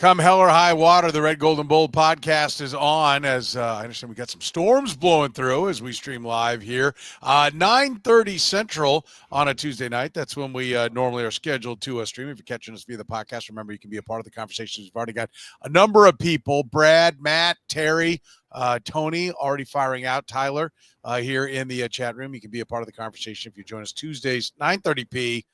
Come hell or high water, the Red, Gold, and Bold podcast is on. As I understand, we got some storms blowing through as we stream live here. 9:30 Central on a Tuesday night. That's when we normally are scheduled to stream. If you're catching us via the podcast, remember you can be a part of the conversation. We've already got a number of people: Brad, Matt, Terry, Tony, already firing out. Tyler here in the chat room. You can be a part of the conversation if you join us Tuesdays 9:30 p.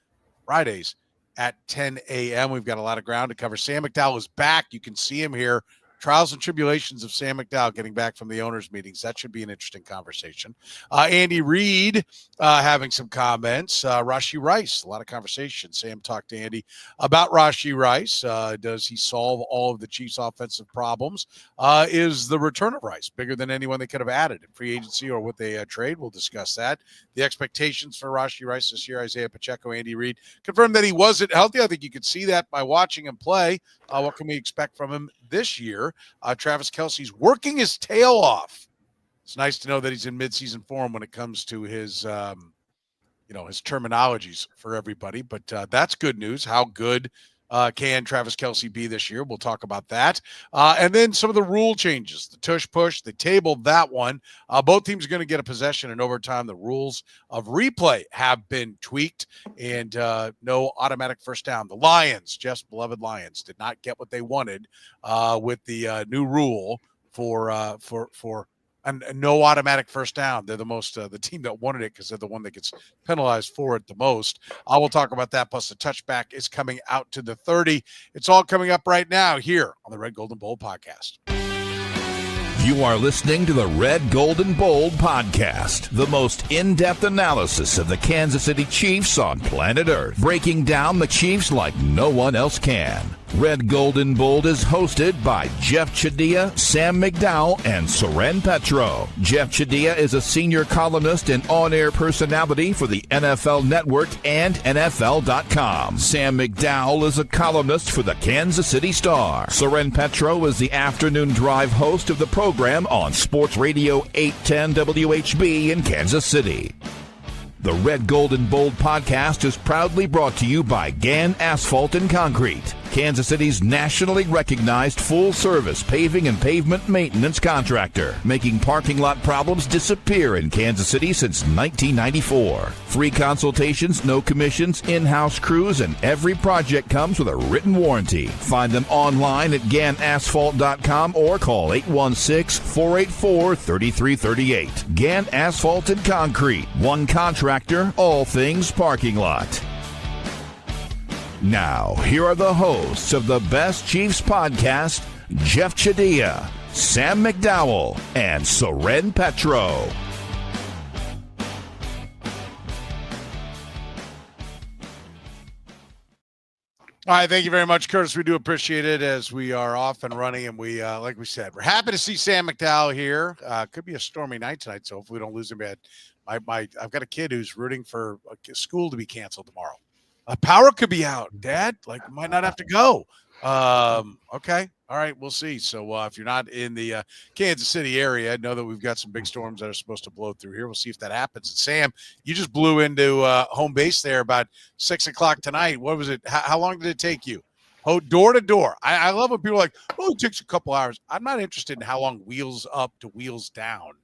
Fridays at 10 a.m. We've got a lot of ground to cover. Sam McDowell is back. You can see him here. Trials and tribulations of Sam McDowell getting back from the owners' meetings. That should be an interesting conversation. Andy Reid having some comments. Rashee Rice, a lot of conversation. Sam talked to Andy about Rashee Rice. Does he solve all of the Chiefs' offensive problems? Is the return of Rice bigger than anyone they could have added in free agency or what they trade? We'll discuss that. The expectations for Rashee Rice this year, Isiah Pacheco, Andy Reid confirmed that he wasn't healthy. I think you could see that by watching him play. What can we expect from him this year? Travis Kelce's working his tail off. It's nice to know that he's in midseason form when it comes to his, his terminologies for everybody. But that's good news. How good can Travis Kelce be this year? We'll talk about that. And then some of the rule changes. The Tush Push, they tabled that one. Both teams are going to get a possession in overtime. The rules of replay have been tweaked, and no automatic first down. The Lions, Jeff's beloved Lions, did not get what they wanted with the new rule for and no automatic first down. They're the team that wanted it because they're the one that gets penalized for it the most. I will talk about that. Plus the touchback is coming out to the 30. It's all coming up right now here on the Red, Gold, and Bold podcast. You are listening to the Red, Gold, and Bold podcast, the most in-depth analysis of the Kansas City Chiefs on planet Earth, breaking down the Chiefs like no one else can. Red, Gold, and Bold is hosted by Jeff Chadiha, Sam McDowell, and Soren Petro. Jeff Chadiha is a senior columnist and on-air personality for the NFL Network and NFL.com. Sam McDowell is a columnist for the Kansas City Star. Soren Petro is the afternoon drive host of the program on Sports Radio 810 WHB in Kansas City. The Red, Gold, and Bold podcast is proudly brought to you by Gann Asphalt and Concrete, Kansas City's nationally recognized full-service paving and pavement maintenance contractor, making parking lot problems disappear in Kansas City since 1994. Free consultations, no commissions, in-house crews, and every project comes with a written warranty. Find them online at GannAsphalt.com or call 816-484-3338. Gann Asphalt and Concrete, one contractor, all things parking lot. Now, here are the hosts of the Best Chiefs podcast, Jeff Chadiha, Sam McDowell, and Soren Petro. All right, thank you very much, Curtis. We do appreciate it as we are off and running, and we, like we said, we're happy to see Sam McDowell here. Could be a stormy night tonight, so hopefully we don't lose him. I've got a kid who's rooting for school to be canceled tomorrow. Power could be out, Dad. Like, might not have to go. Okay. All right. We'll see. So if you're not in the Kansas City area, know that we've got some big storms that are supposed to blow through here. We'll see if that happens. And Sam, you just blew into home base there about 6 o'clock tonight. What was it? How long did it take you? Oh, door to door. I love when people are like, oh, it takes a couple hours. I'm not interested in how long wheels up to wheels down.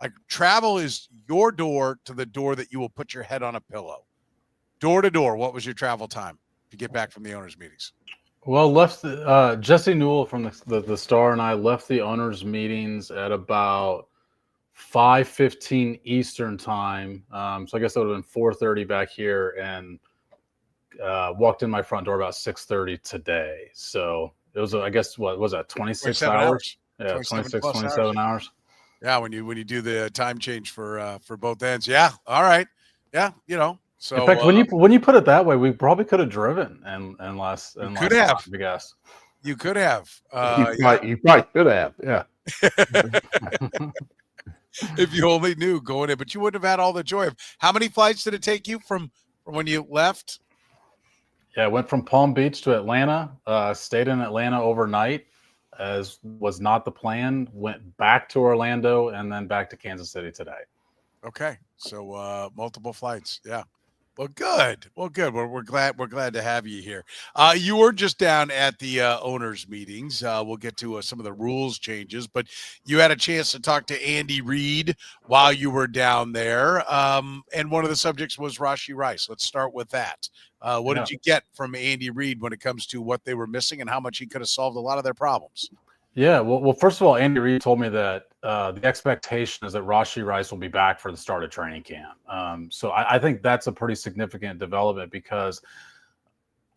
Like, travel is your door to the door that you will put your head on a pillow. Door to door, what was your travel time to get back from the owners' meetings? Well, Jesse Newell from the Star and I left the owners' meetings at about 5:15 Eastern time. So I guess that would have been 4:30 back here, and walked in my front door about 6:30 today. So it was, I guess, what was that, 26 hours? Yeah, 27 hours. Yeah, when you do the time change for both ends. Yeah, all right. Yeah, So, in fact, when you put it that way, we probably could have driven and less. Could have. I guess you could have. You probably could have. Yeah. If you only knew going in, but you wouldn't have had all the joy of. How many flights did it take you from when you left? Yeah, I went from Palm Beach to Atlanta. Stayed in Atlanta overnight, as was not the plan. Went back to Orlando and then back to Kansas City today. Okay, so multiple flights. Yeah. Well, good. Well, good. We're glad to have you here. You were just down at the owners' meetings. We'll get to some of the rules changes, but you had a chance to talk to Andy Reid while you were down there, and one of the subjects was Rashee Rice. Let's start with that. What did you get from Andy Reid when it comes to what they were missing and how much he could have solved a lot of their problems? Yeah, well, first of all, Andy Reid told me that the expectation is that Rashee Rice will be back for the start of training camp. So I think that's a pretty significant development because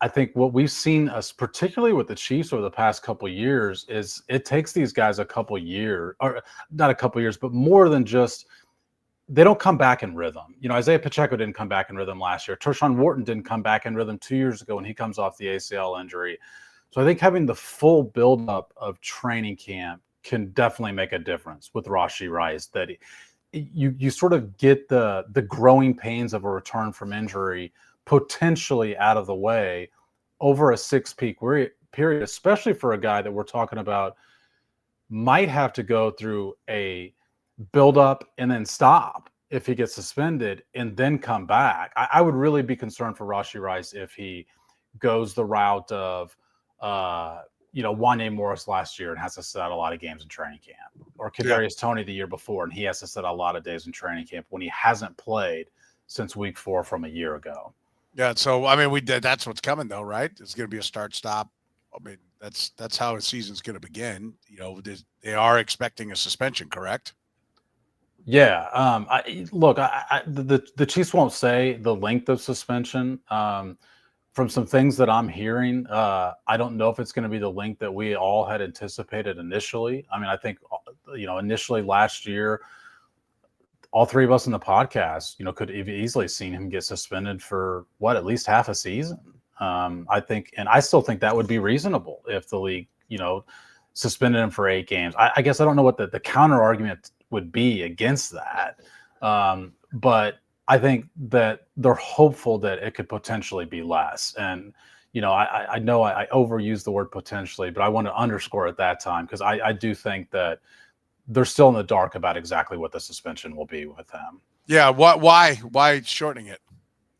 I think what we've seen, us particularly with the Chiefs over the past couple of years, is it takes these guys a couple years, or not a couple years, but more than just they don't come back in rhythm. Isiah Pacheco didn't come back in rhythm last year. Tershawn Wharton didn't come back in rhythm 2 years ago when he comes off the ACL injury. So I think having the full buildup of training camp can definitely make a difference with Rashee Rice. That you sort of get the growing pains of a return from injury potentially out of the way over a 6-week period, especially for a guy that we're talking about might have to go through a buildup and then stop if he gets suspended and then come back. I would really be concerned for Rashee Rice if he goes the route of Wanye Morris last year and has to sit out a lot of games in training camp, or Kadarius Toney the year before, and he has to sit out a lot of days in training camp when he hasn't played since week 4 from a year ago. Yeah, so I mean, that's what's coming though, right? It's going to be a start-stop. I mean, that's how a season's going to begin. They are expecting a suspension, correct? Yeah. The Chiefs won't say the length of suspension. From some things that I'm hearing, I don't know if it's going to be the length that we all had anticipated initially. I mean, I think, initially last year, all three of us in the podcast, could have easily seen him get suspended for at least half a season. I think, and I still think that would be reasonable if the league, suspended him for 8 games. I guess I don't know what the counter argument would be against that. But I think that they're hopeful that it could potentially be less. And, I know I overused the word potentially, but I want to underscore at that time because I do think that they're still in the dark about exactly what the suspension will be with him. Yeah. Why shortening it?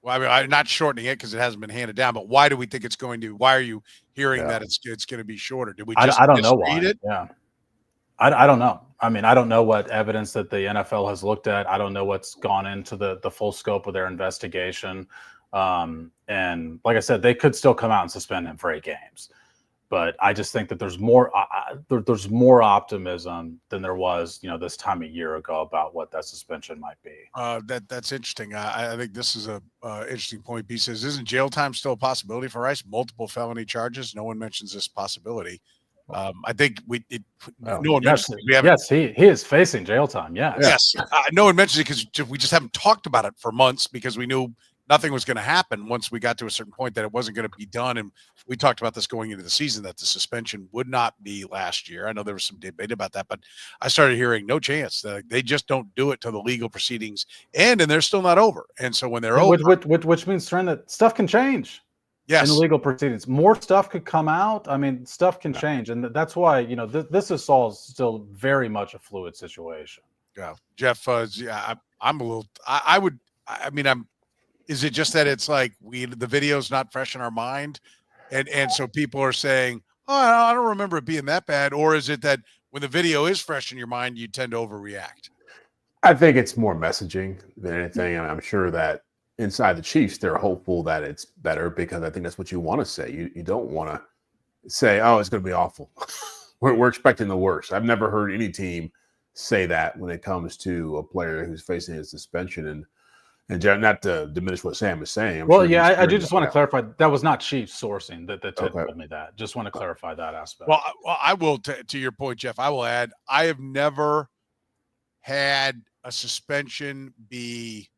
Well, I mean, I'm not shortening it because it hasn't been handed down, but why do we think it's going to? Why are you hearing that it's going to be shorter? Did we just I don't know why. it? Yeah. I don't know. I mean, I don't know what evidence that the NFL has looked at. I don't know what's gone into the full scope of their investigation. And like I said, they could still come out and suspend him for 8 games. But I just think that there's more optimism than there was, this time a year ago about what that suspension might be. That's interesting. I think this is a interesting point. B says, isn't jail time still a possibility for Rice? Multiple felony charges. No one mentions this possibility. I think no one mentions it. Yes, he is facing jail time. Yes. No one mentions it because we just haven't talked about it for months because we knew nothing was going to happen once we got to a certain point that it wasn't going to be done. And we talked about this going into the season that the suspension would not be last year. I know there was some debate about that, but I started hearing no chance that they just don't do it till the legal proceedings and they're still not over. And so when they're over, which means, Trent, that stuff can change. Yes. In the legal proceedings, more stuff could come out. I mean, stuff can change, and that's why this is all still very much a fluid situation. Yeah, Jeff. I'm a little. Is it just that it's like the video's not fresh in our mind, and so people are saying, "Oh, I don't remember it being that bad," or is it that when the video is fresh in your mind, you tend to overreact? I think it's more messaging than anything, and I'm sure that inside the Chiefs, they're hopeful that it's better because I think that's what you want to say. You don't want to say, "Oh, it's going to be awful." we're expecting the worst. I've never heard any team say that when it comes to a player who's facing a suspension. And not to diminish what Sam is saying. I do just want to clarify that was not Chiefs sourcing that told me that. Just want to clarify that aspect. Well, I will to your point, Jeff. I will add, I have never had a suspension be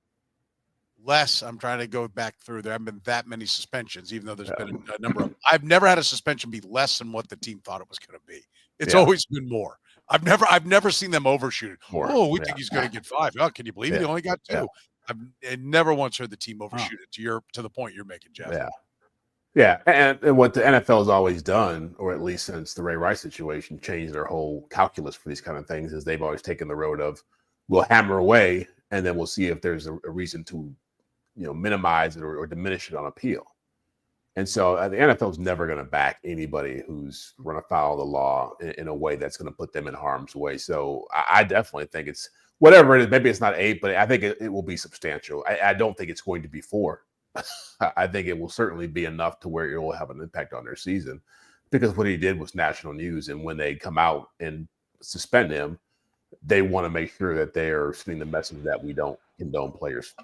less. I'm trying to go back through. There haven't been that many suspensions, even though there's been a number of. I've never had a suspension be less than what the team thought it was going to be. It's always been more. I've never seen them overshoot it. We think he's going to get 5. Oh, can you believe it? He only got 2. Yeah. I've never once heard the team overshoot it to the point you're making, Jeff. Yeah. And what the NFL has always done, or at least since the Ray Rice situation, changed their whole calculus for these kind of things, is they've always taken the road of we'll hammer away and then we'll see if there's a reason to minimize it or diminish it on appeal. And so the NFL is never going to back anybody who's run afoul of the law in a way that's going to put them in harm's way. So I definitely think it's whatever it is. Maybe it's not 8, but I think it will be substantial. I don't think it's going to be 4. I think it will certainly be enough to where it will have an impact on their season, because what he did was national news. And when they come out and suspend him, they want to make sure that they are sending the message that we don't condone players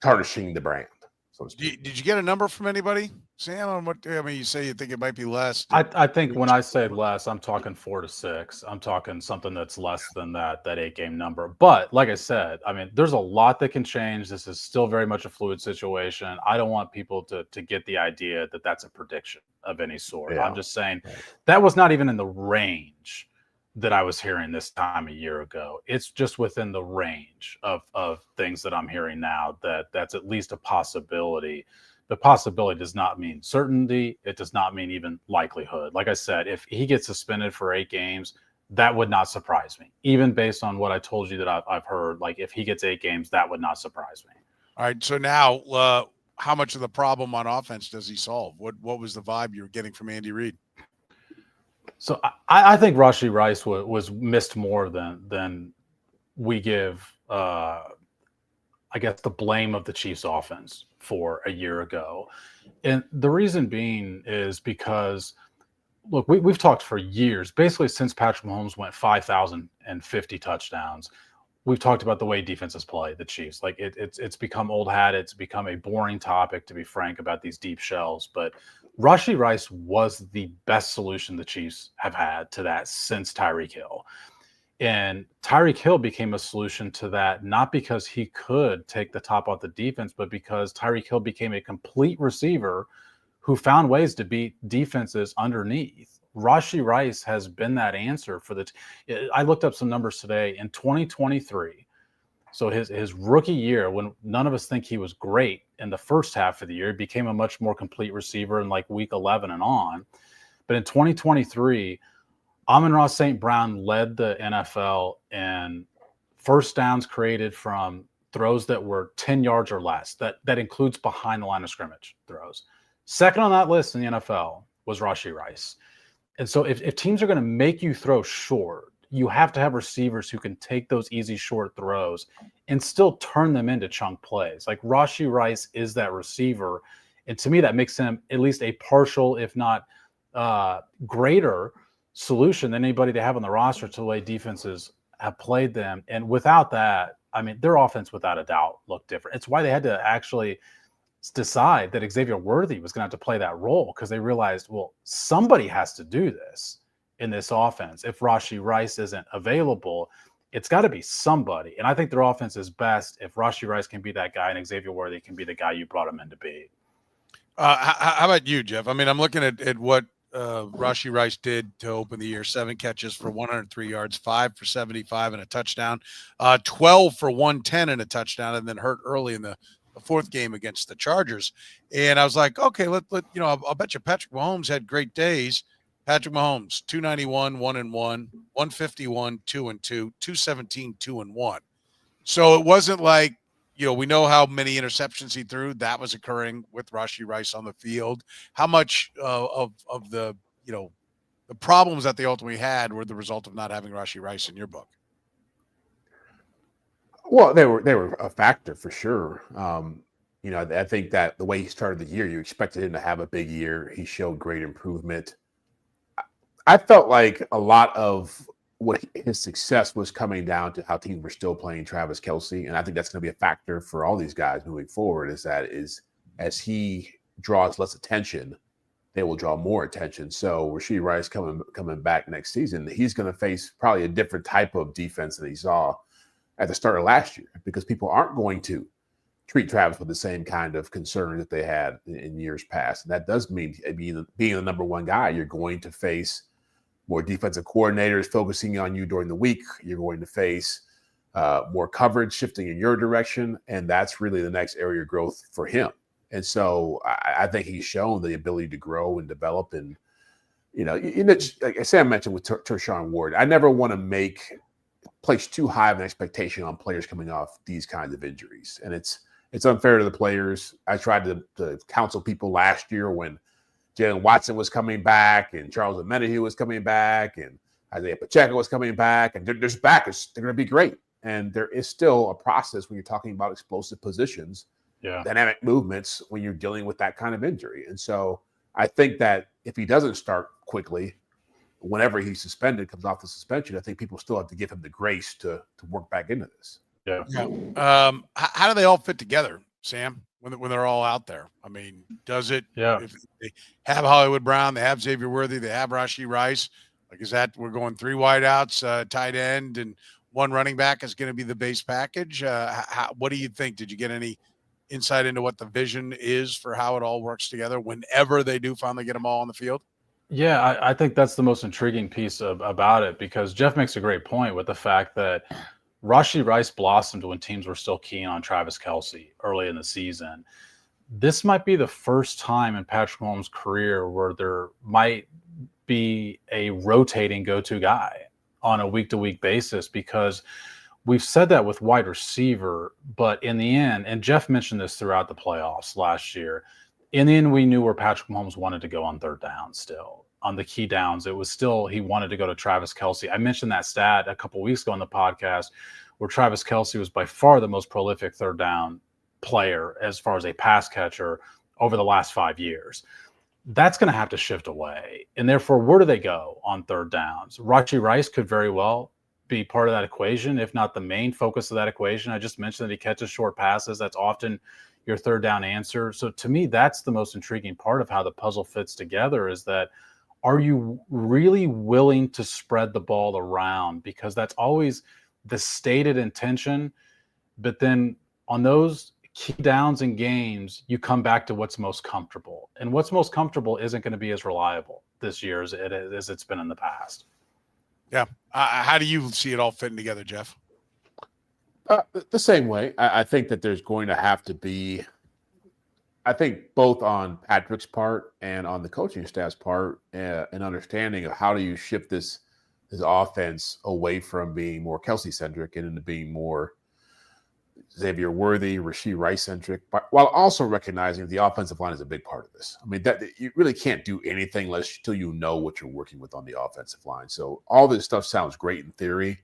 tarnishing the brand. So did you get a number from anybody, Sam? On what? I mean, you say you think it might be less. I think when I say less, I'm talking 4 to 6. I'm talking something that's less than that 8-game number. But like I said, I mean, there's a lot that can change. This is still very much a fluid situation. I don't want people to get the idea that that's a prediction of any sort. Yeah. I'm just saying that was not even in the range that I was hearing this time a year ago. It's just within the range of things that I'm hearing now that's at least a possibility. The possibility does not mean certainty. It does not mean even likelihood. Like I said, if he gets suspended for 8 games, that would not surprise me. Even based on what I told you that I've heard, like if he gets 8 games, that would not surprise me. All right. So now, how much of the problem on offense does he solve? What was the vibe you were getting from Andy Reid? So I think Rashee Rice was missed more than we give, I guess, the blame of the Chiefs offense for a year ago. And the reason being is because, look, we've talked for years, basically since Patrick Mahomes went 5,050 touchdowns, we've talked about the way defenses play the Chiefs. Like it's become old hat. It's become a boring topic, to be frank, about these deep shells. But Rashee Rice was the best solution the Chiefs have had to that since Tyreek Hill. And Tyreek Hill became a solution to that, not because he could take the top off the defense, but because Tyreek Hill became a complete receiver who found ways to beat defenses underneath. Rashee Rice has been that answer for I looked up some numbers today. In 2023, so his rookie year, when none of us think he was great in the first half of the year, he became a much more complete receiver in like week 11 and on. But in 2023, Amon-Ra St. Brown led the NFL in first downs created from throws that were 10 yards or less. That includes behind the line of scrimmage throws. Second on that list in the NFL was Rashee Rice. And so if teams are going to make you throw short, you have to have receivers who can take those easy short throws and still turn them into chunk plays. Like Rashee Rice is that receiver. And to me, that makes him at least a partial, if not greater solution than anybody they have on the roster to the way defenses have played them. And without that, I mean, their offense without a doubt looked different. It's why they had to actually decide that Xavier Worthy was going to have to play that role, because they realized, well, somebody has to do this in this offense. If Rashee Rice isn't available, it's got to be somebody. And I think their offense is best if Rashee Rice can be that guy and Xavier Worthy can be the guy you brought him in to be. How about you, Jeff? I mean, I'm looking at what Rashee Rice did to open the year. 7 catches for 103 yards, 5 for 75 and a touchdown, 12 for 110 and a touchdown, and then hurt early in the fourth game against the Chargers. And I was like, okay, I'll bet you Patrick Mahomes had great days. Patrick Mahomes, 291, 1-1, 151, 2-2, 217, 2-1. So it wasn't like, we know how many interceptions he threw. That was occurring with Rashee Rice on the field. How much of the, the problems that they ultimately had were the result of not having Rashee Rice in your book? Well, they were a factor for sure. I think that the way he started the year, you expected him to have a big year. He showed great improvement. I felt like a lot of what his success was coming down to how teams were still playing Travis Kelce. And I think that's going to be a factor for all these guys moving forward, is as he draws less attention, they will draw more attention. So Rashee Rice coming back next season, he's going to face probably a different type of defense than he saw at the start of last year, because people aren't going to treat Travis with the same kind of concern that they had in years past. And that does mean being the number one guy, you're going to face more defensive coordinators focusing on you during the week. You're going to face more coverage shifting in your direction. And that's really the next area of growth for him. And so I think he's shown the ability to grow and develop. And, like Sam mentioned with Tershawn Ward, I never want to place too high of an expectation on players coming off these kinds of injuries. And it's it's unfair to the players. I tried to counsel people last year when Jalen Watson was coming back and Charles Omenihu was coming back and Isiah Pacheco was coming back, and they're back. They're going to be great. And there is still a process when you're talking about explosive positions, dynamic movements, when you're dealing with that kind of injury. And so I think that if he doesn't start quickly, whenever he's suspended, comes off the suspension, I think people still have to give him the grace to work back into this. Yeah. How do they all fit together, Sam, when they're all out there? I mean, does it? Yeah. If they have Hollywood Brown, they have Xavier Worthy, they have Rashee Rice. Like, is that we're going 3 wideouts, tight end, and 1 running back is going to be the base package? What do you think? Did you get any insight into what the vision is for how it all works together whenever they do finally get them all on the field? Yeah, I think that's the most intriguing piece about it, because Jeff makes a great point with the fact that Rashee Rice blossomed when teams were still keen on Travis Kelce early in the season. This might be the first time in Patrick Mahomes' career where there might be a rotating go-to guy on a week-to-week basis, because we've said that with wide receiver, but in the end, and Jeff mentioned this throughout the playoffs last year, in the end, we knew where Patrick Mahomes wanted to go on third down still. On the key downs, it was still he wanted to go to Travis Kelce. I mentioned that stat a couple weeks ago on the podcast where Travis Kelce was by far the most prolific third down player as far as a pass catcher over the last 5 years. That's going to have to shift away. And therefore, where do they go on third downs? Rashee Rice could very well be part of that equation, if not the main focus of that equation. I just mentioned that he catches short passes. That's often your third down answer. So to me, that's the most intriguing part of how the puzzle fits together, is that are you really willing to spread the ball around? Because that's always the stated intention. But then on those key downs in games, you come back to what's most comfortable. And what's most comfortable isn't going to be as reliable this year as it's been in the past. Yeah. How do you see it all fitting together, Jeff? The same way. I think that there's going to have to be, I think both on Patrick's part and on the coaching staff's part, an understanding of how do you shift this offense away from being more Kelce-centric and into being more Xavier Worthy, Rashee Rice-centric, while also recognizing the offensive line is a big part of this. I mean, that you really can't do anything until you know what you're working with on the offensive line. So all this stuff sounds great in theory,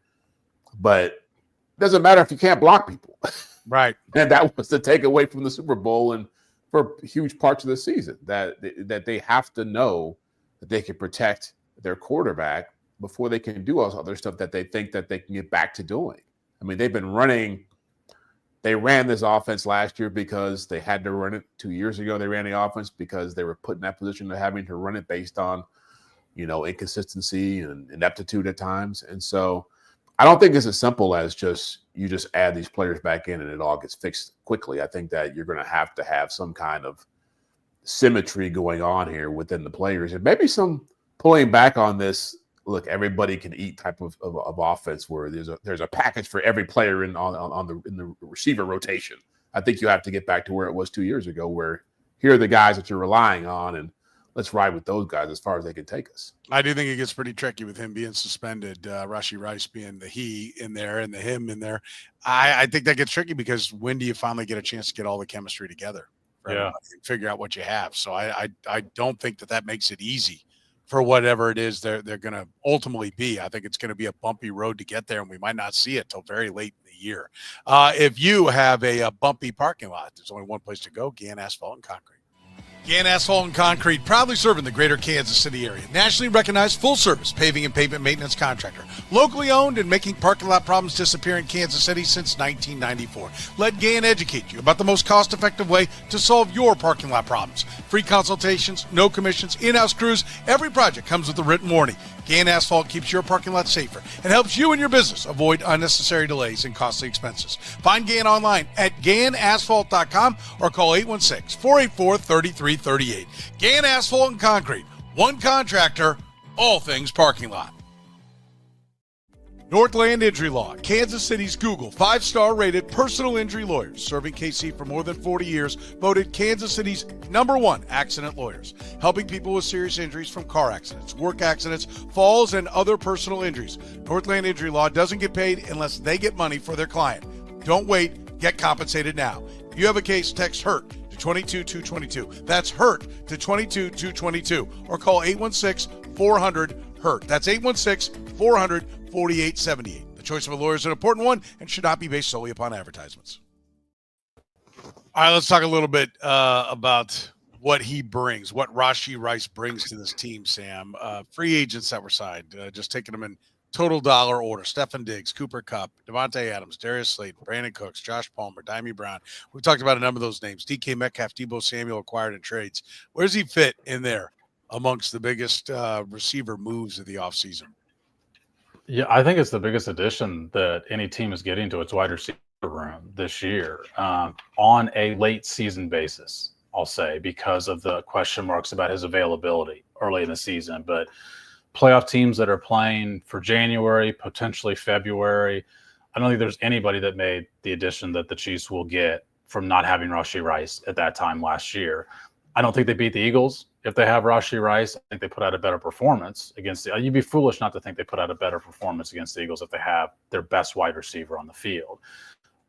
but it doesn't matter if you can't block people. Right. And that was the takeaway from the Super Bowl and for huge parts of the season, that they have to know that they can protect their quarterback before they can do all this other stuff that they think that they can get back to doing. I mean, they ran this offense last year because they had to run it. 2 years ago, they ran the offense because they were put in that position of having to run it based on, inconsistency and ineptitude at times. And so I don't think it's as simple as you just add these players back in and it all gets fixed quickly. I think that you're going to have some kind of symmetry going on here within the players, and maybe some pulling back on this. Look, everybody can eat type of offense where there's a package for every player in the receiver rotation. I think you have to get back to where it was 2 years ago, where here are the guys that you're relying on, and let's ride with those guys as far as they can take us. I do think it gets pretty tricky with him being suspended, Rashee Rice being the he in there and the him in there. I think that gets tricky because when do you finally get a chance to get all the chemistry together and figure out what you have? So I don't think that makes it easy for whatever it is they're going to ultimately be. I think it's going to be a bumpy road to get there, and we might not see it till very late in the year. If you have a bumpy parking lot, there's only one place to go: Gann Asphalt and Concrete. Gann Asphalt and Concrete, proudly serving the greater Kansas City area. Nationally recognized full-service paving and pavement maintenance contractor. Locally owned and making parking lot problems disappear in Kansas City since 1994. Let Gann educate you about the most cost-effective way to solve your parking lot problems. Free consultations, no commissions, in-house crews. Every project comes with a written warning. Gann Asphalt keeps your parking lot safer and helps you and your business avoid unnecessary delays and costly expenses. Find Gann online at GannAsphalt.com or call 816-484-3338. Gann Asphalt and Concrete. One contractor, all things parking lot. Northland Injury Law, Kansas City's Google 5-star rated personal injury lawyers, serving KC for more than 40 years, voted Kansas City's #1 accident lawyers, helping people with serious injuries from car accidents, work accidents, falls, and other personal injuries. Northland Injury Law doesn't get paid unless they get money for their client. Don't wait. Get compensated now. If you have a case, text HURT to 22222. That's HURT to 22222. Or call 816-400-HURT. That's 816-400-4878. The choice of a lawyer is an important one and should not be based solely upon advertisements. All right, let's talk a little bit about what he brings, what Rashee Rice brings to this team, Sam. Free agents that were signed, just taking them in total dollar order: Stefon Diggs, Cooper Kupp, Devontae Adams, Darius Slayton, Brandon Cooks, Josh Palmer, Dimey Brown. We've talked about a number of those names. DK Metcalf, Deebo Samuel acquired in trades. Where does he fit in there amongst the biggest receiver moves of the offseason? Yeah, I think it's the biggest addition that any team is getting to its wide receiver room this year on a late season basis, I'll say, because of the question marks about his availability early in the season. But playoff teams that are playing for January, potentially February, I don't think there's anybody that made the addition that the Chiefs will get from not having Rashee Rice at that time last year. I don't think they beat the Eagles if they have Rashee Rice. I think they put out a better performance against the – you'd be foolish not to think they put out a better performance against the Eagles if they have their best wide receiver on the field.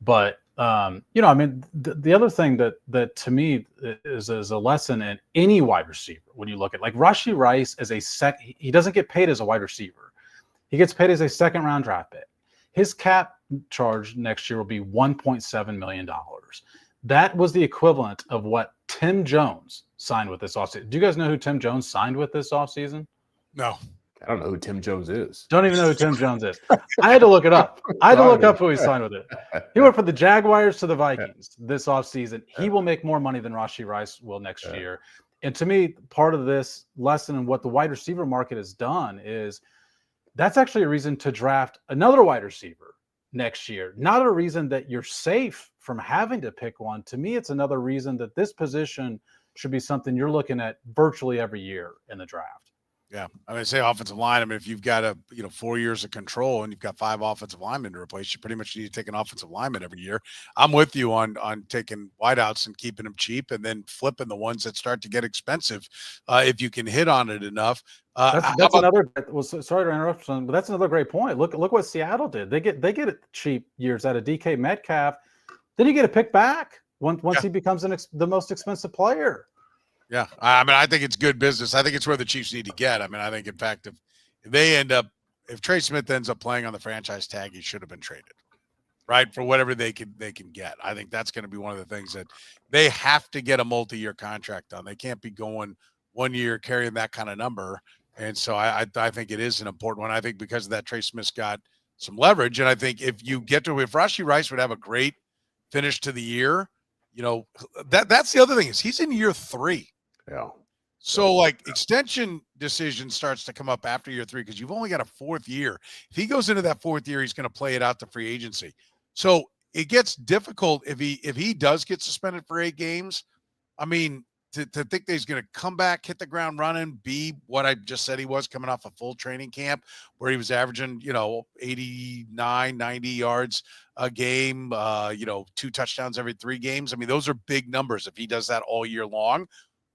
But, the other thing that to me is a lesson in any wide receiver when you look at, like, Rashee Rice as he doesn't get paid as a wide receiver. He gets paid as a second-round draft pick. His cap charge next year will be $1.7 million. That was the equivalent of what Tim Jones signed with this offseason. Do you guys know who Tim Jones signed with this offseason? No. I don't know who Tim Jones is. Don't even know who Tim Jones is. I had to look it up. I had to look up who he signed with it. He went from the Jaguars to the Vikings this offseason. He will make more money than Rashee Rice will next year. And to me, part of this lesson and what the wide receiver market has done is that's actually a reason to draft another wide receiver next year. Not a reason that you're safe from having to pick one. To me, it's another reason that this position should be something you're looking at virtually every year in the draft. Yeah, I mean, say offensive line. I mean, if you've got 4 years of control and you've got 5 offensive linemen to replace, you pretty much need to take an offensive lineman every year. I'm with you on taking wideouts and keeping them cheap, and then flipping the ones that start to get expensive if you can hit on it enough. That's another. Well, sorry to interrupt, but that's another great point. Look what Seattle did. They get it cheap years out of DK Metcalf. Then you get a pick back once he becomes the most expensive player. Yeah, I mean, I think it's good business. I think it's where the Chiefs need to get. I mean, I think, in fact, if Trey Smith ends up playing on the franchise tag, he should have been traded, right, for whatever they can get. I think that's going to be one of the things that they have to get a multi-year contract on. They can't be going 1 year carrying that kind of number. And so I think it is an important one. I think because of that, Trey Smith's got some leverage. And I think if Rashee Rice would have a great finish to the year, that's the other thing is he's in year 3. Yeah. So, like, extension decision starts to come up after year 3 because you've only got a 4th year. If he goes into that 4th year, he's going to play it out to free agency. So it gets difficult if he does get suspended for 8 games. I mean, to think that he's going to come back, hit the ground running, be what I just said he was coming off a full training camp where he was averaging, 89, 90 yards a game, 2 touchdowns every 3 games. I mean, those are big numbers if he does that all year long.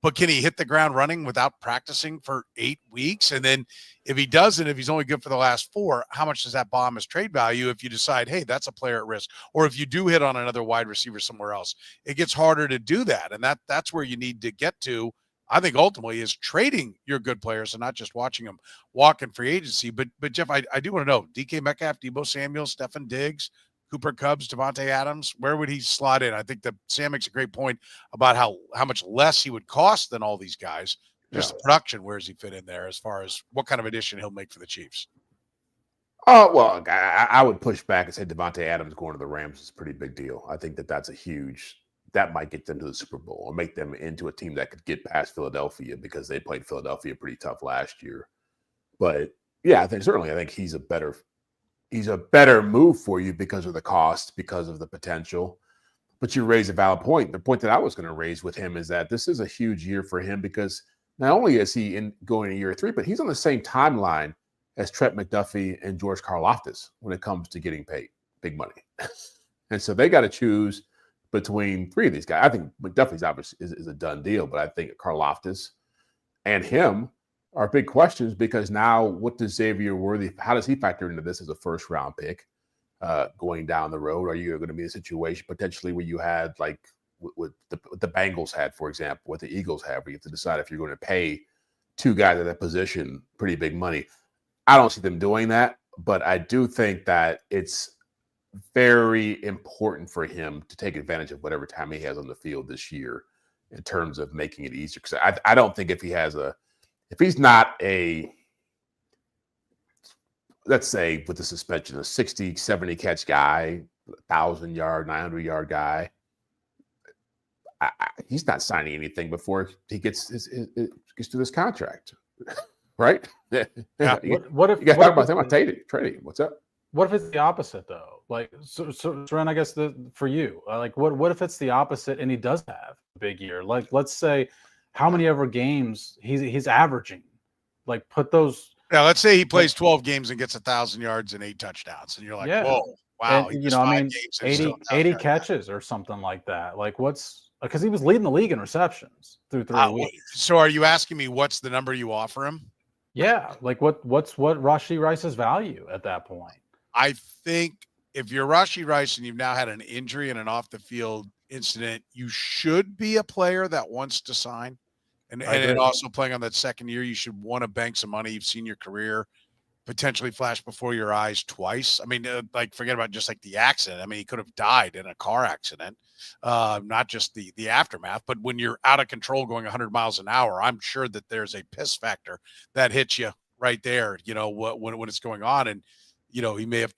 But can he hit the ground running without practicing for 8 weeks? And then if he doesn't, if he's only good for the last 4, how much does that bomb his trade value if you decide, hey, that's a player at risk? Or if you do hit on another wide receiver somewhere else, it gets harder to do that. And that's where you need to get to, I think, ultimately, is trading your good players and not just watching them walk in free agency. But Jeff, I do want to know, DK Metcalf, Deebo Samuel, Stefon Diggs, Cooper Kupp, Devontae Adams, where would he slot in? I think that Sam makes a great point about how much less he would cost than all these guys. Just the production, where does he fit in there as far as what kind of addition he'll make for the Chiefs? Oh, well, I would push back and say Devontae Adams going to the Rams is a pretty big deal. I think that's that might get them to the Super Bowl or make them into a team that could get past Philadelphia because they played Philadelphia pretty tough last year. But yeah, I think he's a better move for you because of the cost, because of the potential. But you raise a valid point. The point that I was going to raise with him is that this is a huge year for him because not only is he going in year 3, but he's on the same timeline as Trent McDuffie and George Karlaftis when it comes to getting paid big money. And so they got to choose between 3 of these guys. I think McDuffie's obviously is a done deal, but I think Karlaftis and him are big questions because now what does Xavier Worthy, how does he factor into this as a first-round pick? going down the road? Are you going to be in a situation potentially where you had like what the Bengals had, for example, what the Eagles have, where you have to decide if you're going to pay two guys at that position pretty big money? I don't see them doing that, but I do think that it's very important for him to take advantage of whatever time he has on the field this year in terms of making it easier. Because I don't think if he's not a, let's say with the suspension, a 60, 70 catch guy, 1,000-yard, 900-yard guy, he's not signing anything before he gets to this contract, right? Yeah. What if you got to talk about trading? What's up? What if it's the opposite though? Like, Soren, I guess for you, like, what if it's the opposite and he does have a big year? Like, let's say, how many ever games he's averaging? Like, put those. Yeah, let's say he plays 12 games and gets 1,000 yards and 8 touchdowns, and you're like, whoa, wow. And, 80 catches or something like that. Like, because he was leading the league in receptions through 3 weeks. So are you asking me what's the number you offer him? Yeah, like what's Rashee Rice's value at that point? I think if you're Rashee Rice and you've now had an injury and an off-the-field incident, you should be a player that wants to sign. And also playing on that second year, you should want to bank some money. You've seen your career potentially flash before your eyes twice. I mean, forget about just like the accident. I mean, he could have died in a car accident, not just the aftermath. But when you're out of control going 100 miles an hour, I'm sure that there's a piss factor that hits you right there, when it's going on. And, he may have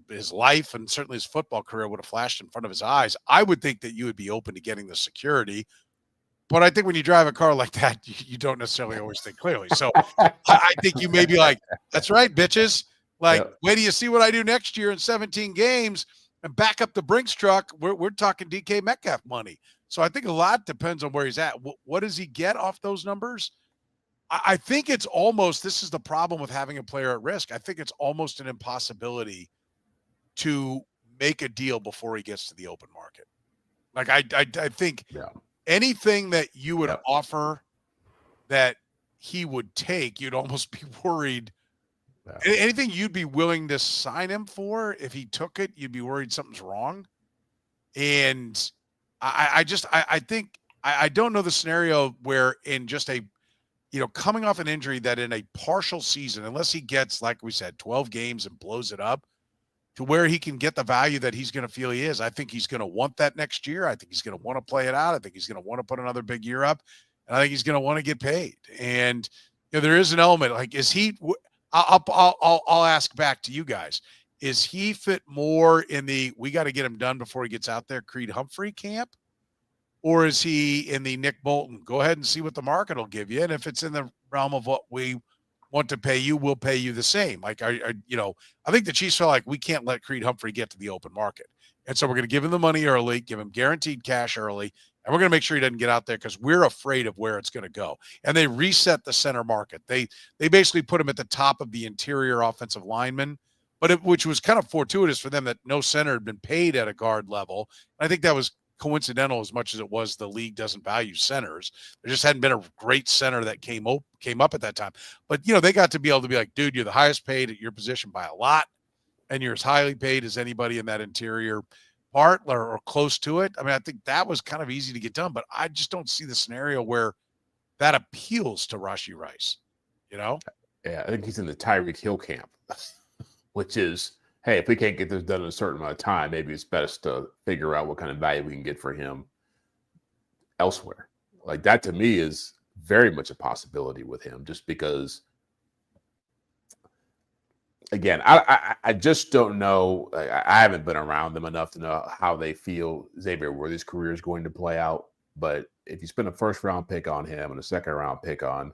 his life and certainly his football career would have flashed in front of his eyes. I would think that you would be open to getting the security. But I think when you drive a car like that, you don't necessarily always think clearly. So I think you may be like, that's right, bitches. Like, wait till you see what I do next year in 17 games and back up the Brinks truck. We're talking DK Metcalf money. So I think a lot depends on where he's at. What does he get off those numbers? I think it's almost, this is the problem with having a player at risk. I think it's almost an impossibility to make a deal before he gets to the open market. Like, I think anything that you would offer that he would take, you'd almost be worried. Anything you'd be willing to sign him for, if he took it, you'd be worried something's wrong. And I think I don't know the scenario where in just a, coming off an injury that in a partial season, unless he gets, like we said, 12 games and blows it up to where he can get the value that he's going to feel he is. I think he's going to want that next year. I think he's going to want to play it out. I think he's going to want to put another big year up. And I think he's going to want to get paid. And there is an element, like, is he, I'll ask back to you guys, is he fit more in the, we got to get him done before he gets out there, Creed Humphrey camp? Or is he in the Nick Bolton, go ahead and see what the market will give you? And if it's in the realm of what we want to pay you, we'll pay you the same. Like, I think the Chiefs feel like we can't let Creed Humphrey get to the open market. And so we're going to give him the money early, give him guaranteed cash early, and we're going to make sure he doesn't get out there because we're afraid of where it's going to go. And they reset the center market. They basically put him at the top of the interior offensive lineman, which was kind of fortuitous for them that no center had been paid at a guard level. And I think that was coincidental as much as it was the league doesn't value centers. There just hadn't been a great center that came up at that time. But, they got to be able to be like, dude, you're the highest paid at your position by a lot, and you're as highly paid as anybody in that interior part or close to it. I mean, I think that was kind of easy to get done, but I just don't see the scenario where that appeals to Rashee Rice, Yeah, I think he's in the Tyreek Hill camp, which is, hey, if we can't get this done in a certain amount of time, maybe it's best to figure out what kind of value we can get for him elsewhere. Like, that to me is very much a possibility with him, just because, again, I just don't know. I haven't been around them enough to know how they feel, Xavier, where this career is going to play out. But if you spend a first-round pick on him and a second-round pick on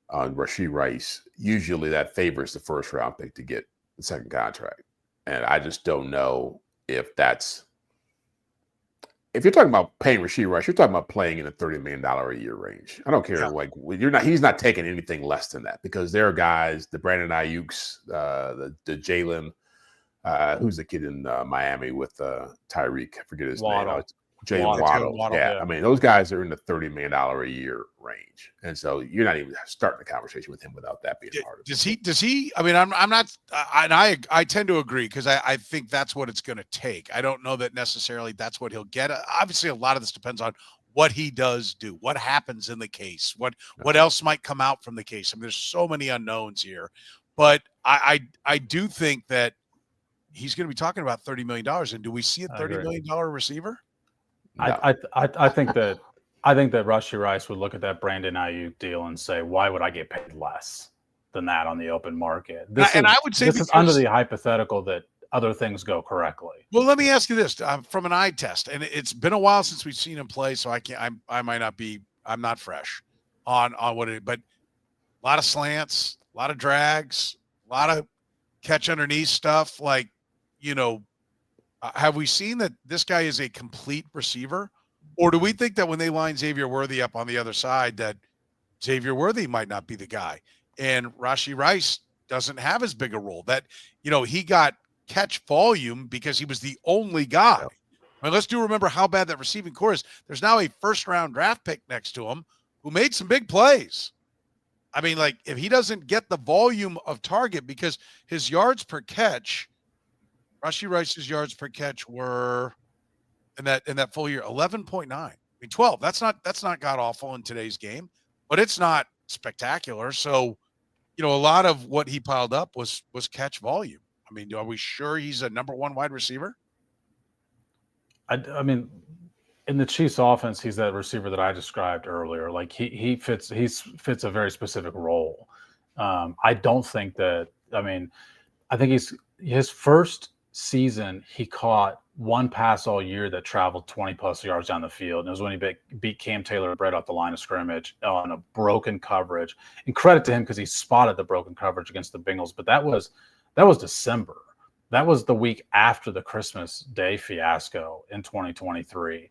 Rashee Rice, usually that favors the first-round pick to get the second contract. And I just don't know if you're talking about paying Rashee Rice, you're talking about playing in a $30 million a year range. I don't care. Yeah. He's not taking anything less than that, because there are guys, the Brandon Ayuk's, the Jalen, who's the kid in Miami with Tyreek? I forget his name. Jalen Waddle. Yeah. I mean, those guys are in the $30 million a year range. And so you're not even starting a conversation with him without that being part of it. Does he, I mean, I'm not, and I tend to agree because I think that's what it's going to take. I don't know that necessarily that's what he'll get. Obviously, a lot of this depends on what he does do, what happens in the case, what else might come out from the case. I mean, there's so many unknowns here, but I do think that he's going to be talking about $30 million. And do we see a $30 million receiver? No. I think that Rashee Rice would look at that Brandon Ayuk deal and say, why would I get paid less than that on the open market? I would say this is under the hypothetical that other things go correctly. Well, let me ask you this from an eye test, and it's been a while since we've seen him play, so I might not be, I'm not fresh on what it, but a lot of slants, a lot of drags, a lot of catch underneath stuff. Like, have we seen that this guy is a complete receiver? Or do we think that when they line Xavier Worthy up on the other side, that Xavier Worthy might not be the guy? And Rashee Rice doesn't have as big a role. That, he got catch volume because he was the only guy. I mean, let's remember how bad that receiving core is. There's now a first-round draft pick next to him who made some big plays. I mean, like, if he doesn't get the volume of target, because his yards per catch, Rashee Rice's yards per catch were in that full year 11.9. I mean, 12. That's not god awful in today's game, but it's not spectacular. So, a lot of what he piled up was catch volume. I mean, are we sure he's a number one wide receiver? I mean, in the Chiefs offense, he's that receiver that I described earlier. Like he fits a very specific role. I don't think that, I think his first season, he caught one pass all year that traveled 20 plus yards down the field. And it was when he beat Cam Taylor-Britt off the line of scrimmage on a broken coverage. And credit to him because he spotted the broken coverage against the Bengals. But that was December. That was the week after the Christmas Day fiasco in 2023.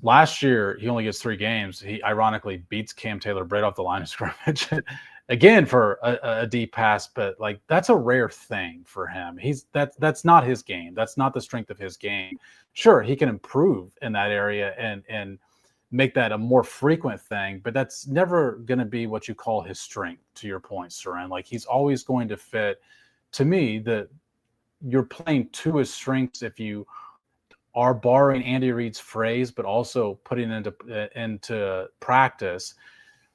Last year, he only gets 3 games. He ironically beats Cam Taylor-Britt off the line of scrimmage again for a deep pass, but like that's a rare thing for him. That's not his game. That's not the strength of his game. Sure, he can improve in that area and make that a more frequent thing, but that's never going to be what you call his strength, to your point, Soren. Like he's always going to fit, to me, that you're playing to his strengths if you are borrowing Andy Reid's phrase, but also putting it into practice,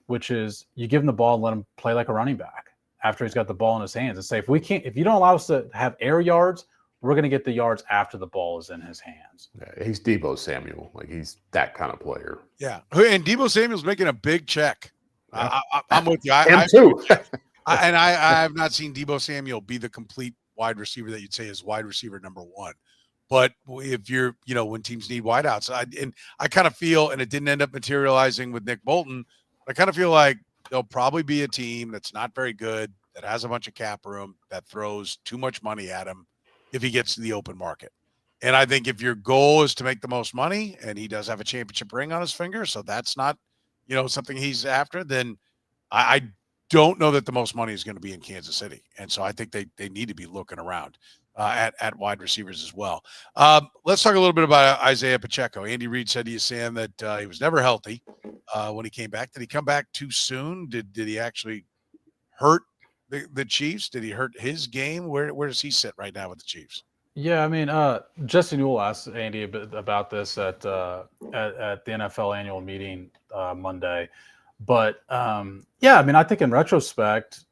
which is you give him the ball and let him play like a running back after he's got the ball in his hands and say, if you don't allow us to have air yards, we're going to get the yards after the ball is in his hands. Yeah, he's Deebo Samuel. Like he's that kind of player. Yeah. And Deebo Samuel's making a big check. Yeah. I'm with you. Him too. I have not seen Deebo Samuel be the complete wide receiver that you'd say is wide receiver number one. But if you're, when teams need wideouts, I kind of feel, and it didn't end up materializing with Nick Bolton, I kind of feel like there'll probably be a team that's not very good, that has a bunch of cap room, that throws too much money at him if he gets to the open market. And I think if your goal is to make the most money, and he does have a championship ring on his finger, so that's not, something he's after, then I don't know that the most money is going to be in Kansas City. And so I think they need to be looking around at wide receivers as well. Let's talk a little bit about Isiah Pacheco. Andy Reid said to you, Sam, that he was never healthy when he came back. Did he come back too soon? Did he actually hurt the Chiefs? Did he hurt his game? Where does he sit right now with the Chiefs? Yeah, Jesse Newell asked Andy a bit about this at the NFL annual meeting Monday. But, I think in retrospect,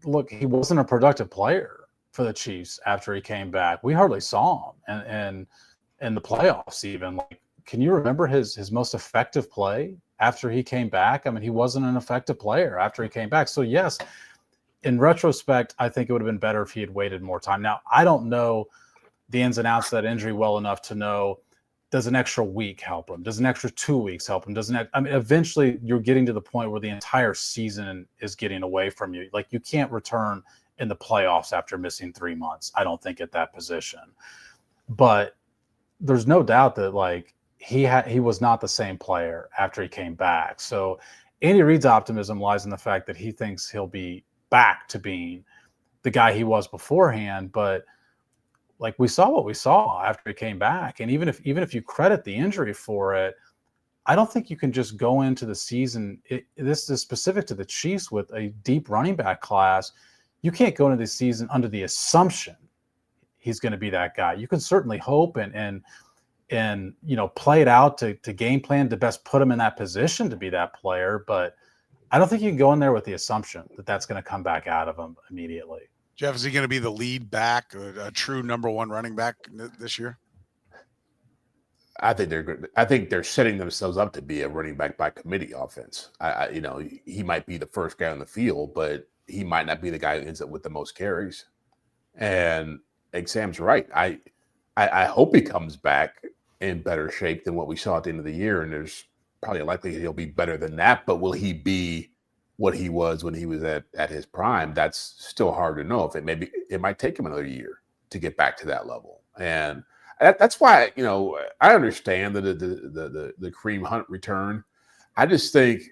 look, he wasn't a productive player for the Chiefs after he came back. We hardly saw him and in the playoffs even. Like, can you remember his most effective play after he came back? He wasn't an effective player after he came back. So, yes, in retrospect, I think it would have been better if he had waited more time. Now, I don't know the ins and outs of that injury well enough to know, does an extra week help him? Does an extra 2 weeks help him? Eventually you're getting to the point where the entire season is getting away from you. Like you can't return in the playoffs after missing 3 months, I don't think, at that position. But there's no doubt that like he was not the same player after he came back. So Andy Reid's optimism lies in the fact that he thinks he'll be back to being the guy he was beforehand. But like we saw what we saw after he came back. And even if you credit the injury for it, I don't think you can just go into the season. This is specific to the Chiefs with a deep running back class. You can't go into the season under the assumption he's going to be that guy. You can certainly hope and play it out to game plan to best put him in that position to be that player. But I don't think you can go in there with the assumption that that's going to come back out of him immediately. Jeff, is he going to be the lead back, a true number one running back this year? I think they're good. I think they're setting themselves up to be a running back by committee offense. He might be the first guy on the field, but he might not be the guy who ends up with the most carries. And Sam's right. I hope he comes back in better shape than what we saw at the end of the year. And there's probably a likelihood he'll be better than that. But will he be what he was when he was at his prime? That's still hard to know. It might take him another year to get back to that level. And that's why, I understand the Kareem Hunt return. I just think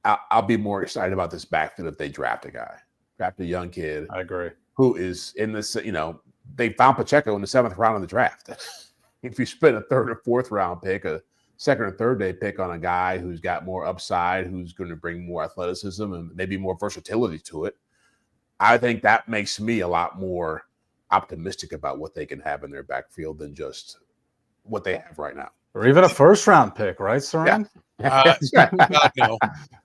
I'll be more excited about this backfield if they draft a young kid. I agree. Who is in this, they found Pacheco in the 7th round of the draft. If you spend a 3rd or 4th round pick, a 2nd or 3rd day pick on a guy who's got more upside, who's going to bring more athleticism and maybe more versatility to it, I think that makes me a lot more optimistic about what they can have in their backfield than just what they have right now. Or even a 1st round pick, right, Soren? God, no.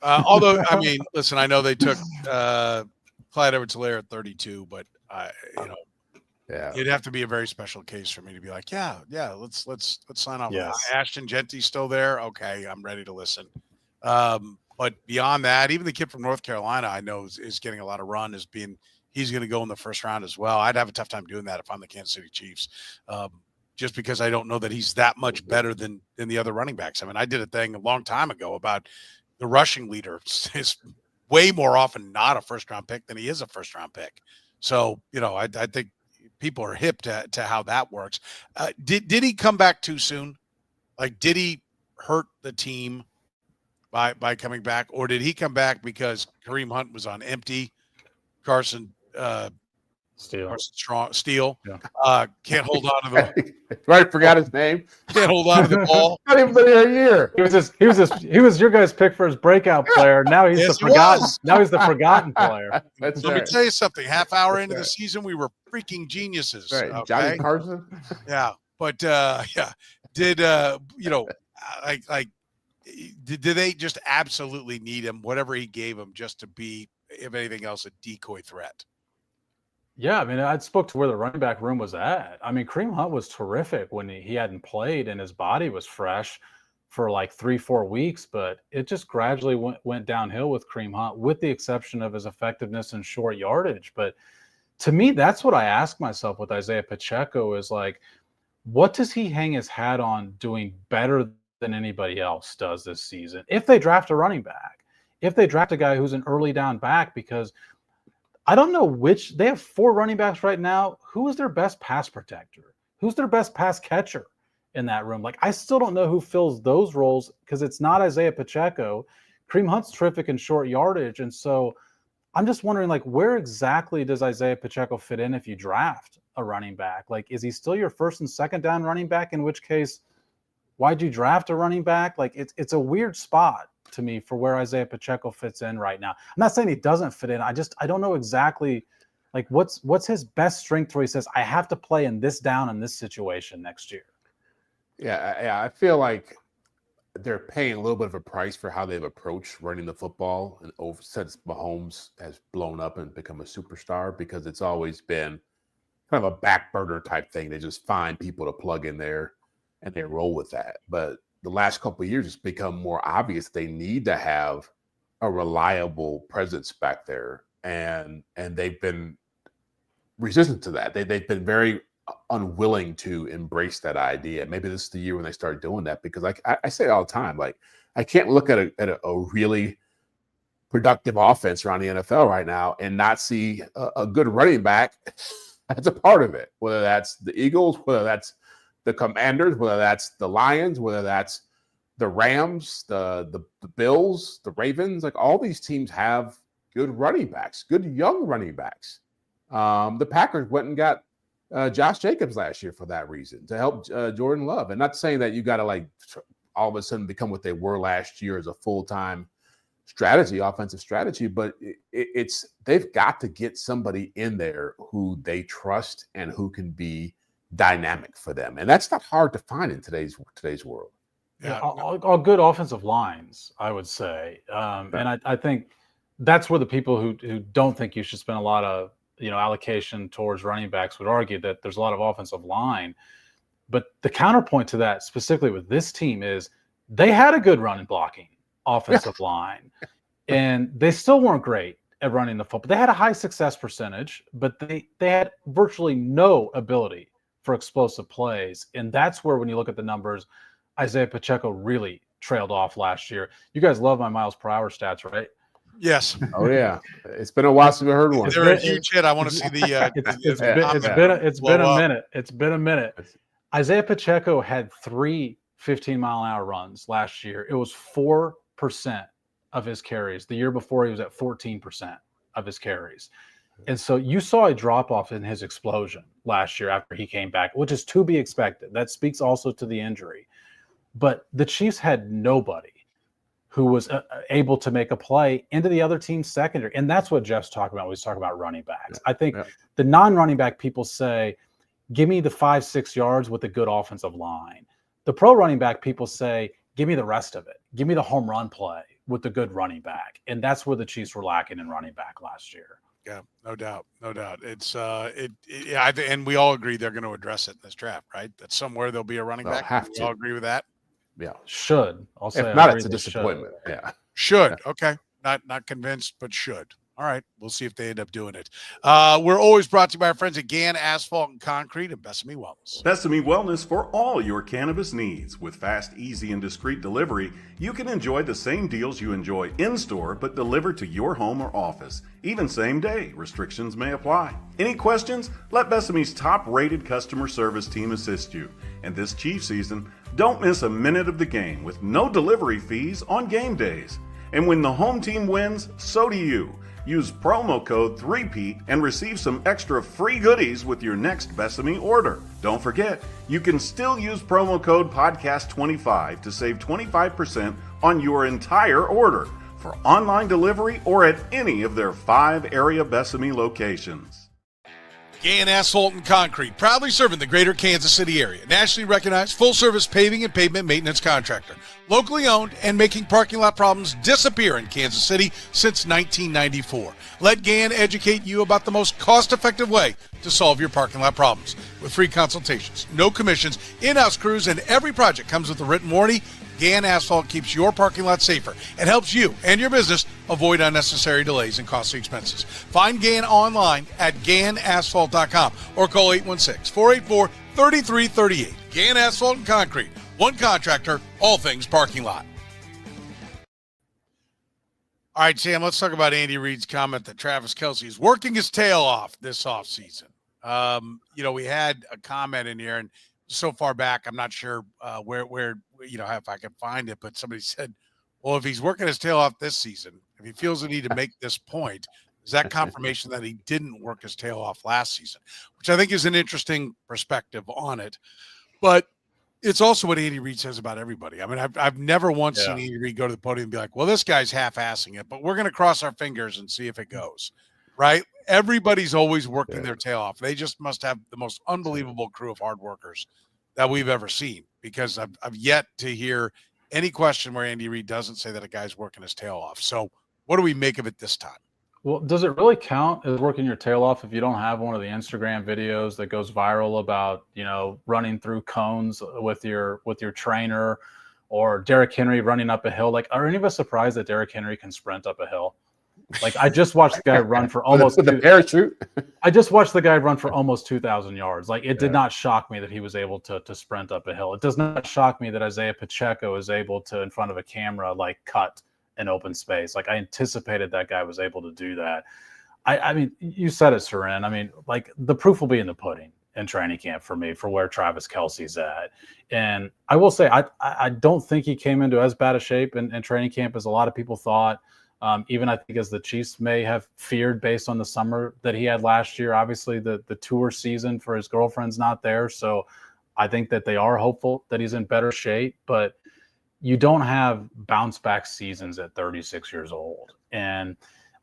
Although, I mean, listen, I know they took Clyde Edwards-Helaire at 32, but it'd have to be a very special case for me to be like, let's sign off. Yes. Ashton Genty's still there. Okay, I'm ready to listen. But beyond that, even the kid from North Carolina, I know is getting a lot of run. He's going to go in the 1st round as well. I'd have a tough time doing that if I'm the Kansas City Chiefs, just because I don't know that he's that much better than the other running backs. I mean, I did a thing a long time ago about the rushing leader is way more often not a 1st round pick than he is a 1st round pick. So, I think people are hip to how that works. Did he come back too soon? Like, did he hurt the team by coming back, or did he come back because Kareem Hunt was on empty? Carson Steele can't hold on to the right. Forgot his name. Can't hold on to the ball. Not even been here a year. He was your guys' pick for his breakout player. Now he's the forgotten. Now he's the forgotten player. Let me tell you something. Half hour into the season, we were freaking geniuses. Right. Okay? Johnny Carson. Yeah, but did did they just absolutely need him? Whatever he gave him, just to be, if anything else, a decoy threat. Yeah, I mean, I spoke to where the running back room was at. I mean, Kareem Hunt was terrific when he hadn't played and his body was fresh for like 3-4 weeks, but it just gradually went downhill with Kareem Hunt, with the exception of his effectiveness in short yardage. But to me, that's what I ask myself with Isiah Pacheco is like, what does he hang his hat on doing better than anybody else does this season? If they draft a running back, if they draft a guy who's an early down back, because I don't know they have 4 running backs right now. Who is their best pass protector? Who's their best pass catcher in that room? Like, I still don't know who fills those roles because it's not Isiah Pacheco. Kareem Hunt's terrific in short yardage. And so I'm just wondering, like, where exactly does Isiah Pacheco fit in if you draft a running back? Like, is he still your 1st and 2nd down running back? In which case, why'd you draft a running back? Like, it's a weird spot to me for where Isiah Pacheco fits in right now. I'm not saying he doesn't fit in. I don't know exactly, like, what's his best strength where he says, I have to play in this down in this situation next year. Yeah, I feel like they're paying a little bit of a price for how they've approached running the football, and since Mahomes has blown up and become a superstar, because it's always been kind of a back burner type thing. They just find people to plug in there and they roll with that. But the last couple of years, it's become more obvious they need to have a reliable presence back there, and they've been resistant to that. They've been very unwilling to embrace that idea. Maybe this is the year when they start doing that, because I say it all the time, like, I can't look at a really productive offense around the NFL right now and not see a good running back as a part of it, whether that's the Eagles, whether that's the Commanders, whether that's the Lions, whether that's the Rams, the Bills, the Ravens. Like, all these teams have good running backs, good young running backs. The Packers went and got Josh Jacobs last year for that reason, to help Jordan Love. And not saying that you got to like all of a sudden become what they were last year as a full-time offensive strategy, but they've got to get somebody in there who they trust and who can be dynamic for them. And that's not hard to find in today's world. Yeah, all good offensive lines, I would say. And I think that's where the people who don't think you should spend a lot of allocation towards running backs would argue that there's a lot of offensive line. But the counterpoint to that, specifically with this team, is they had a good run and blocking offensive line, and they still weren't great at running the football. They had a high success percentage, but they had virtually no ability for explosive plays. And that's where, when you look at the numbers, Isiah Pacheco really trailed off last year. You guys love my miles per hour stats, right? Yes. Oh yeah, it's been a while since we heard one. They're a huge hit. I want to see the. It's been a minute. Isiah Pacheco had 3 15-mile-an-hour runs last year. It was 4% of his carries. The year before, he was at 14% of his carries. And so you saw a drop-off in his explosion last year after he came back, which is to be expected. That speaks also to the injury. But the Chiefs had nobody who was able to make a play into the other team's secondary. And that's what Jeff's talking about when he's talking about running backs. I think the non-running back people say, give me the 5-6 yards with a good offensive line. The pro running back people say, give me the rest of it. Give me the home run play with the good running back. And that's where the Chiefs were lacking in running back last year. Yeah, no doubt. It's and we all agree they're going to address it in this draft, right? That somewhere there'll be a running back. We all agree with that. Yeah, should. I'll say if not, it's a disappointment. Should. Okay, not convinced, but should. All right, we'll see if they end up doing it. We're always brought to you by our friends at Gann Asphalt and Concrete and Besame Wellness. Besame Wellness for all your cannabis needs. With fast, easy, and discreet delivery, you can enjoy the same deals you enjoy in-store, but delivered to your home or office. Even same day. Restrictions may apply. Any questions? Let Besame's top-rated customer service team assist you. And this Chief season, don't miss a minute of the game with no delivery fees on game days. And when the home team wins, so do you. Use promo code 3PEAT and receive some extra free goodies with your next Besame order. Don't forget, you can still use promo code podcast25 to save 25% on your entire order for online delivery or at any of their 5 area Besame locations. Gann Asphalt and Concrete, proudly serving the greater Kansas City area. Nationally recognized full-service paving and pavement maintenance contractor. Locally owned and making parking lot problems disappear in Kansas City since 1994. Let Gann educate you about the most cost-effective way to solve your parking lot problems. With free consultations, no commissions, in-house crews, and every project comes with a written warranty, Gann Asphalt keeps your parking lot safer and helps you and your business avoid unnecessary delays and costly expenses. Find Gann online at GannAsphalt.com or call 816-484-3338. Gann Asphalt and Concrete. One contractor, all things parking lot. All right, Sam, let's talk about Andy Reid's comment that Travis Kelce is working his tail off this offseason. We had a comment in here, and so far back, I'm not sure where if I can find it, but somebody said, well, if he's working his tail off this season, if he feels the need to make this point, is that confirmation that he didn't work his tail off last season, which I think is an interesting perspective on it. But it's also what Andy Reid says about everybody. I mean, I've never once seen Andy Reid go to the podium and be like, well, this guy's half-assing it, but we're going to cross our fingers and see if it goes, right? Everybody's always working their tail off. They just must have the most unbelievable crew of hard workers that we've ever seen, because I've yet to hear any question where Andy Reid doesn't say that a guy's working his tail off. So what do we make of it this time? Well, does it really count as working your tail off if you don't have one of the Instagram videos that goes viral about, running through cones with your trainer, or Derrick Henry running up a hill? Like, are any of us surprised that Derrick Henry can sprint up a hill? Like, I just watched the guy run for almost with the parachute. I just watched the guy run for almost 2,000 yards. Like, it did not shock me that he was able to sprint up a hill. It does not shock me that Isiah Pacheco is able to, in front of a camera, like, cut an open space. Like, I anticipated that guy was able to do that. I mean, you said it, Soren. I mean, like, the proof will be in the pudding in training camp for me, for where Travis Kelce's at. And I will say, I don't think he came into as bad a shape in training camp as a lot of people thought. Even I think as the Chiefs may have feared based on the summer that he had last year. Obviously, the tour season for his girlfriend's not there. So I think that they are hopeful that he's in better shape. But you don't have bounce back seasons at 36 years old. And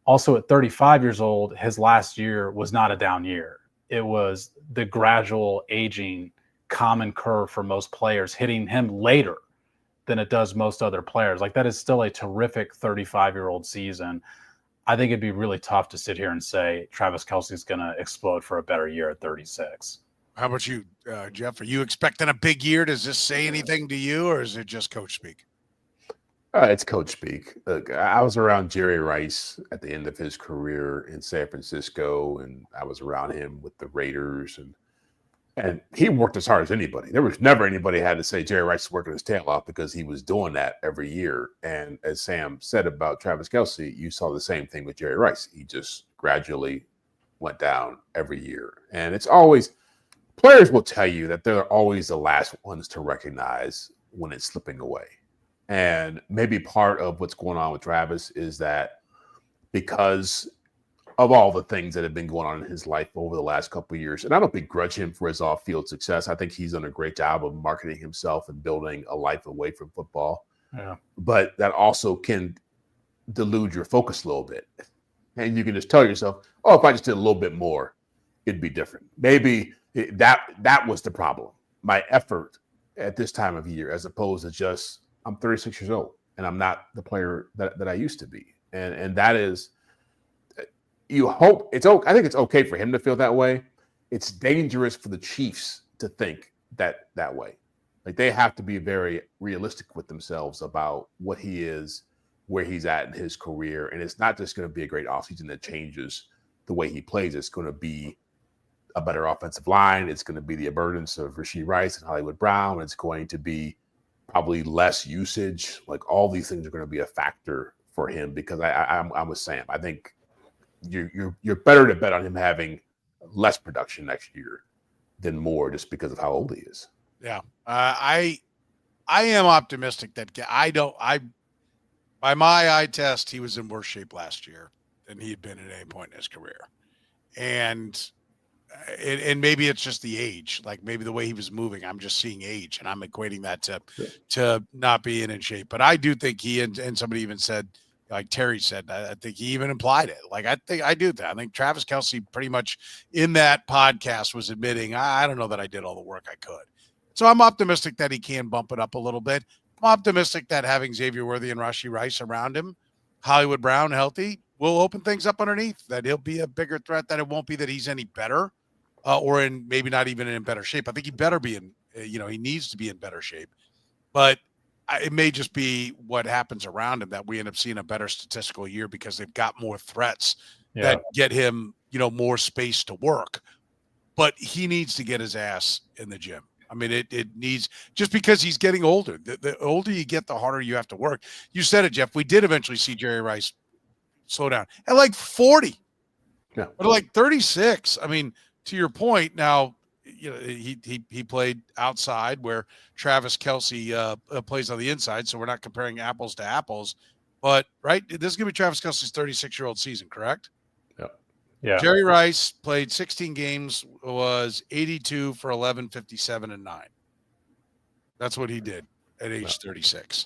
also at 35 years old, his last year was not a down year. It was the gradual aging common curve for most players hitting him later than it does most other players. Like, that is still a terrific 35-year-old season. I think it'd be really tough to sit here and say Travis Kelce's going to explode for a better year at 36. How about you, Jeff? Are you expecting a big year? Does this say anything to you, or is it just coach speak? It's coach speak. Look, I was around Jerry Rice at the end of his career in San Francisco, and I was around him with the Raiders, and he worked as hard as anybody. There was never anybody had to say Jerry Rice is working his tail off, because he was doing that every year. And as Sam said about Travis Kelce, you saw the same thing with Jerry Rice. He just gradually went down every year. And it's always – players will tell you that they're always the last ones to recognize when it's slipping away. And maybe part of what's going on with Travis is that because of all the things that have been going on in his life over the last couple of years, and I don't begrudge him for his off-field success. I think he's done a great job of marketing himself and building a life away from football. Yeah. But that also can delude your focus a little bit. And you can just tell yourself, oh, if I just did a little bit more, it'd be different. Maybe that was the problem. My effort at this time of year, as opposed to just, I'm 36 years old and I'm not the player that I used to be. And that is, you hope it's okay. I think it's okay for him to feel that way. It's dangerous for the Chiefs to think that way. Like, they have to be very realistic with themselves about what he is, where he's at in his career. And it's not just going to be a great offseason that changes the way he plays. It's going to be a better offensive line. It's going to be the emergence of Rashee Rice and Hollywood Brown. It's going to be probably less usage. Like, all these things are going to be a factor for him, because I'm with Sam. I think you're better to bet on him having less production next year than more, just because of how old he is. Yeah. I am optimistic that by my eye test, he was in worse shape last year than he had been at any point in his career. And maybe it's just the age, like maybe the way he was moving. I'm just seeing age, and I'm equating that to not being in shape. But I do think he, and somebody even said, like Terry said, I think he even implied it. Like, I think Travis Kelce pretty much in that podcast was admitting, I don't know that I did all the work I could. So I'm optimistic that he can bump it up a little bit. I'm optimistic that having Xavier Worthy and Rashee Rice around him, Hollywood Brown healthy, will open things up underneath, that he'll be a bigger threat, that it won't be that he's any better or in maybe not even in better shape. I think he better be in, he needs to be in better shape. But it may just be what happens around him that we end up seeing a better statistical year, because they've got more threats that get him, more space to work. But he needs to get his ass in the gym. I mean, it needs, just because he's getting older. The older you get, the harder you have to work. You said it, Jeff. We did eventually see Jerry Rice slow down at like 40, but at like 36. I mean, to your point, now, he played outside where Travis Kelce plays on the inside, so we're not comparing apples to apples. But, right, this is going to be Travis Kelce's 36-year-old season, correct? Yeah. Jerry Rice played 16 games, was 82 for 11, 57, and 9. That's what he did at age 36.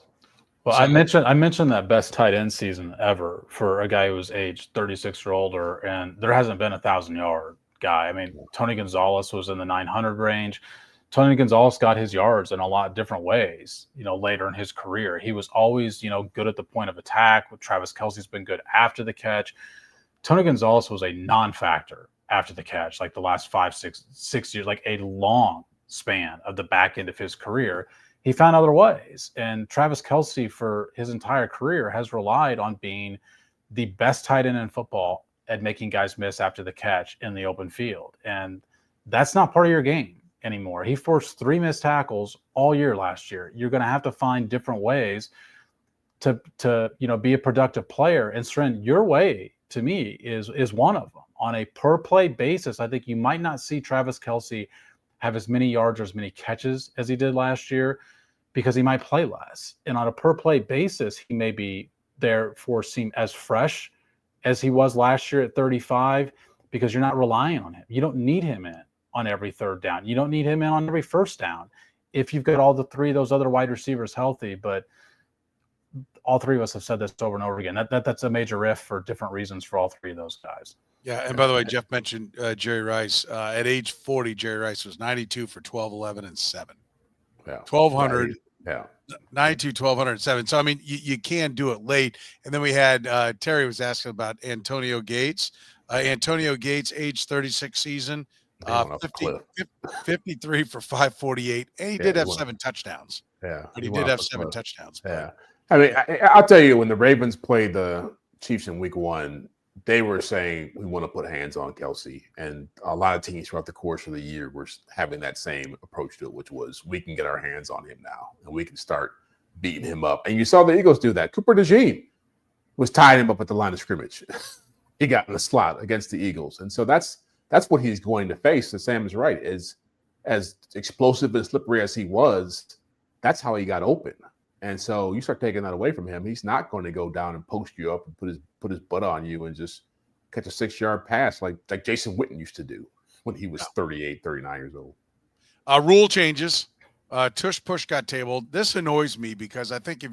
Well, I mentioned that best tight end season ever for a guy who was aged 36 or older, and there hasn't been a 1,000-yard guy. I mean, Tony Gonzalez was in the 900 range. Tony Gonzalez got his yards in a lot of different ways, later in his career. He was always, good at the point of attack. Travis Kelce's been good after the catch. Tony Gonzalez was a non-factor after the catch, like the last 5-6 years, like a long span of the back end of his career. He found other ways. And Travis Kelce, for his entire career, has relied on being the best tight end in football at making guys miss after the catch in the open field. And that's not part of your game anymore. He forced 3 missed tackles all year last year. You're going to have to find different ways to be a productive player. And Soren, your way, to me, is one of them. On a per play basis, I think you might not see Travis Kelce have as many yards or as many catches as he did last year, because he might play less. And on a per play basis, he may be therefore seem as fresh as he was last year at 35 because you're not relying on him. You don't need him in on every third down. You don't need him in on every first down if you've got all the three of those other wide receivers healthy. But all three of us have said this over and over again. That's a major if for different reasons for all three of those guys. Yeah, and by the way, Jeff mentioned Jerry Rice. At age 40, Jerry Rice was 92 for 12, 11, and 7. Yeah. 1,200. Yeah. 92, 1,207. So, I mean, you can do it late. And then we had Terry was asking about Antonio Gates. Antonio Gates, age 36 season, 53 for 548. And he did have 7 touchdowns. Yeah. But he did have 7 touchdowns. Yeah. I mean, I'll tell you, when the Ravens played the Chiefs in week 1, they were saying we want to put hands on Kelce. And a lot of teams throughout the course of the year were having that same approach to it, which was we can get our hands on him now and we can start beating him up. And you saw the Eagles do that. Cooper DeJean was tying him up at the line of scrimmage. He got in the slot against the Eagles. And so that's what he's going to face. And Sam is right. As explosive and slippery as he was, that's how he got open. And so you start taking that away from him, he's not going to go down and post you up and put his butt on you and just catch a 6-yard pass like Jason Witten used to do when he was 38, 39 years old. Rule changes. Tush Push got tabled. This annoys me because I think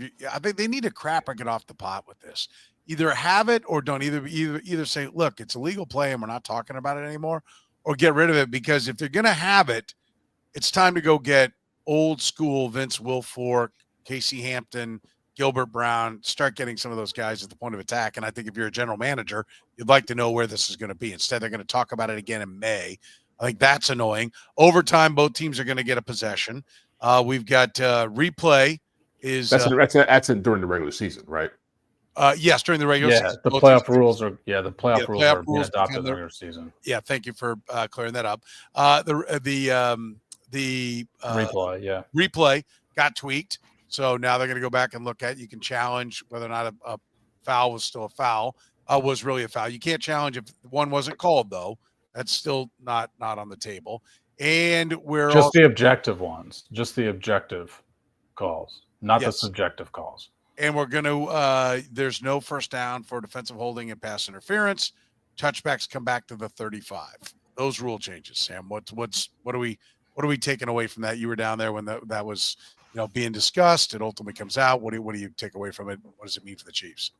they need to crap or get off the pot with this. Either have it or don't. Either say, look, it's a legal play and we're not talking about it anymore, or get rid of it, because if they're going to have it, it's time to go get old school Vince Wilfork, Casey Hampton, Gilbert Brown, start getting some of those guys at the point of attack. And I think if you're a general manager, you'd like to know where this is going to be. Instead, they're going to talk about it again in May. I think that's annoying. Overtime, both teams are going to get a possession. We've got replay is that's during the regular season, right? Yes, during the regular season. The playoff rules are rules are being adopted in the regular season. Yeah, thank you for clearing that up. The replay got tweaked. So now they're going to go back and look at, you can challenge whether or not a foul was still a foul, was really a foul. You can't challenge if one wasn't called, though. That's still not on the table. And we're the objective ones, just the objective calls, not the subjective calls. And we're going to, there's no first down for defensive holding and pass interference. Touchbacks come back to the 35. Those rule changes, Sam. What are we taking away from that? You were down there when that was, being discussed. It ultimately comes out. What do you take away from it? What does it mean for the Chiefs?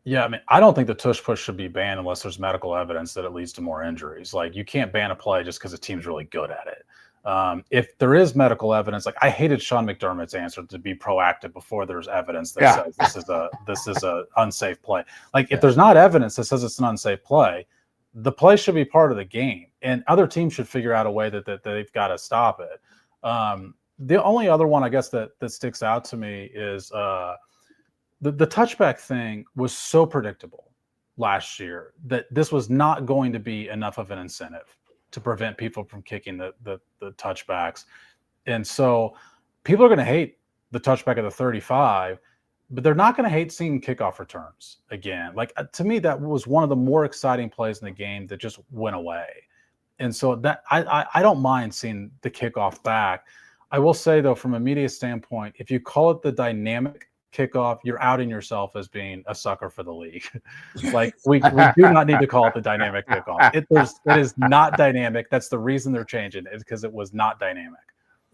Yeah, I mean, I don't think the tush push should be banned unless there's medical evidence that it leads to more injuries. Like, you can't ban a play just because a team's really good at it. If there is medical evidence, like I hated Sean McDermott's answer to be proactive before there's evidence that says this is a unsafe play. Like, if there's not evidence that says it's an unsafe play, the play should be part of the game, and other teams should figure out a way that they've got to stop it. The only other one, I guess, that sticks out to me is the touchback thing was so predictable last year that this was not going to be enough of an incentive to prevent people from kicking the touchbacks. And so people are going to hate the touchback at the 35, but they're not going to hate seeing kickoff returns again. Like, to me, that was one of the more exciting plays in the game that just went away. And so that I don't mind seeing the kickoff back. I will say, though, from a media standpoint, if you call it the dynamic kickoff, you're outing yourself as being a sucker for the league. Like, we do not need to call it the dynamic kickoff. It is not dynamic. That's the reason they're changing it, because it was not dynamic.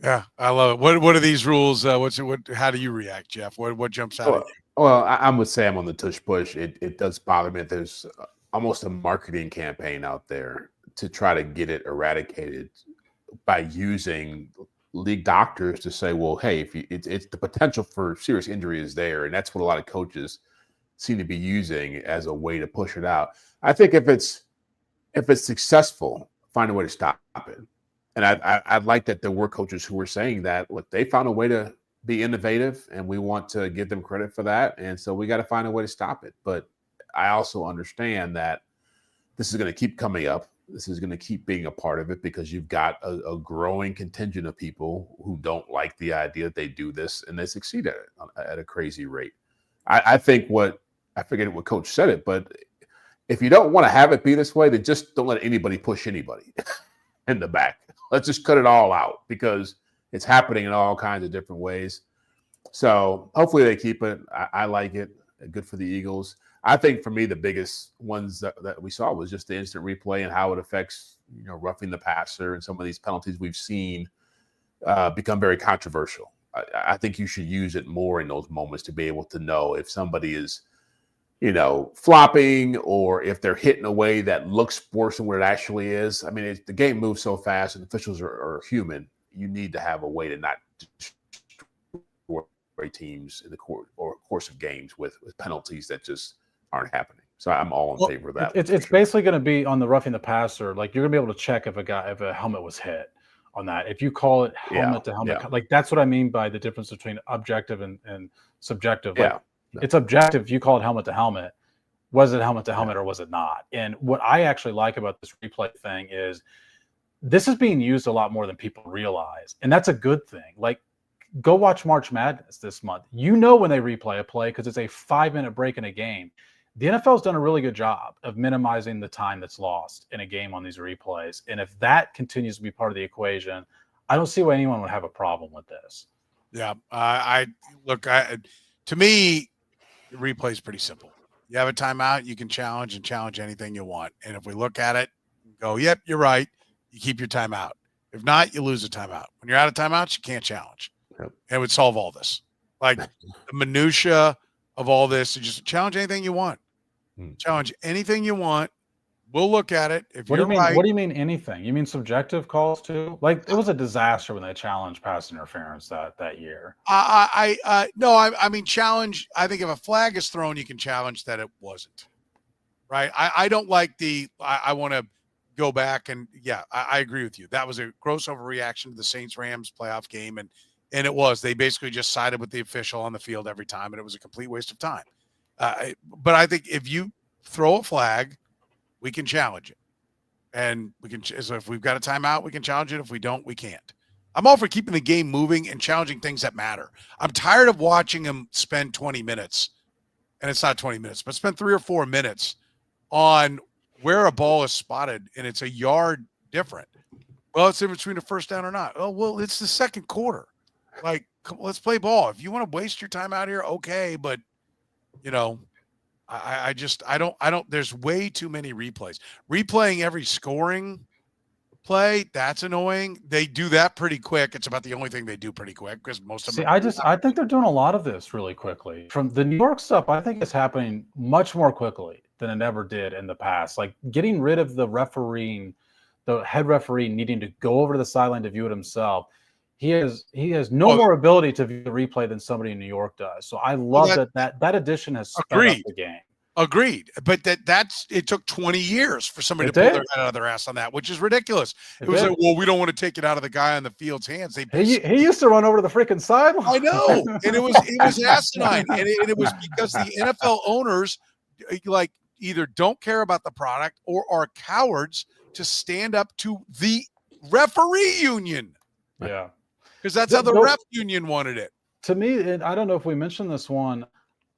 Yeah, I love it. What are these rules? How do you react, Jeff? What jumps out at you? Well, I'm with Sam on the tush push. It does bother me that there's almost a marketing campaign out there to try to get it eradicated by using league doctors to say, well, hey, if it's the potential for serious injury is there, and that's what a lot of coaches seem to be using as a way to push it out. I think if it's successful, find a way to stop it. And I'd like that there were coaches who were saying that, look, they found a way to be innovative, and we want to give them credit for that. And so we got to find a way to stop it. But I also understand that this is going to keep coming up. This is going to keep being a part of it, because you've got a growing contingent of people who don't like the idea that they do this, and they succeed at it at a crazy rate. I think I forget what coach said it, but if you don't want to have it be this way, then just don't let anybody push anybody in the back. Let's just cut it all out, because it's happening in all kinds of different ways. So hopefully they keep it. I like it. Good for the Eagles. I think for me, the biggest ones that we saw was just the instant replay and how it affects, roughing the passer and some of these penalties we've seen become very controversial. I think you should use it more in those moments to be able to know if somebody is, flopping or if they're hitting a way that looks worse than what it actually is. I mean, the game moves so fast and officials are human. You need to have a way to not destroy teams in the course of games with penalties that just aren't happening. So I'm all in favor of that. It's basically going to be on the roughing the passer. Like, you're going to be able to check if a helmet was hit on that. If you call it helmet to helmet, like that's what I mean by the difference between objective and subjective. Like, it's objective if you call it helmet to helmet. Was it helmet to helmet or was it not? And what I actually like about this replay thing is this is being used a lot more than people realize. And that's a good thing. Like, go watch March Madness this month. When they replay a play because it's a 5-minute break in a game. The NFL's done a really good job of minimizing the time that's lost in a game on these replays. And if that continues to be part of the equation, I don't see why anyone would have a problem with this. Yeah. To me, the replay is pretty simple. You have a timeout, you can challenge anything you want. And if we look at it and go, yep, you're right, you keep your timeout. If not, you lose a timeout. When you're out of timeouts, you can't challenge. Yep. And it would solve all this. Like, the minutia of all this, you just challenge anything you want. Challenge anything you want. We'll look at it. What do you mean anything? You mean subjective calls too? Like, it was a disaster when they challenged pass interference that year. I mean challenge. I think if a flag is thrown, you can challenge that it wasn't. Right. I don't like I want to go back and I agree with you. That was a gross overreaction to the Saints-Rams playoff game, and it was. They basically just sided with the official on the field every time, and it was a complete waste of time. But I think if you throw a flag, we can challenge it. And so if we've got a timeout, we can challenge it. If we don't, we can't. I'm all for keeping the game moving and challenging things that matter. I'm tired of watching them spend 20 minutes, and it's not 20 minutes, but spend 3 or 4 minutes on where a ball is spotted, and it's a yard different. Well, it's in between a first down or not. Oh, well, it's the second quarter. Like, let's play ball. If you want to waste your time out here, okay, but I don't, there's way too many replays. Replaying every scoring play, that's annoying. They do that pretty quick. It's about the only thing they do pretty quick because most of them. I think they're doing a lot of this really quickly. From the New York stuff, I think it's happening much more quickly than it ever did in the past. Like, getting rid of the head referee needing to go over to the sideline to view it himself. He has no more ability to view the replay than somebody in New York does. So I love that addition has sped up the game. Agreed. But it took 20 years for somebody to pull their head out of their ass on that, which is ridiculous. It was like, well, we don't want to take it out of the guy on the field's hands. He used to run over to the freaking sideline. I know. And it was asinine. And it was because the NFL owners like either don't care about the product or are cowards to stand up to the referee union. Yeah. Because that's how the ref union wanted it. To me, and I don't know if we mentioned this one,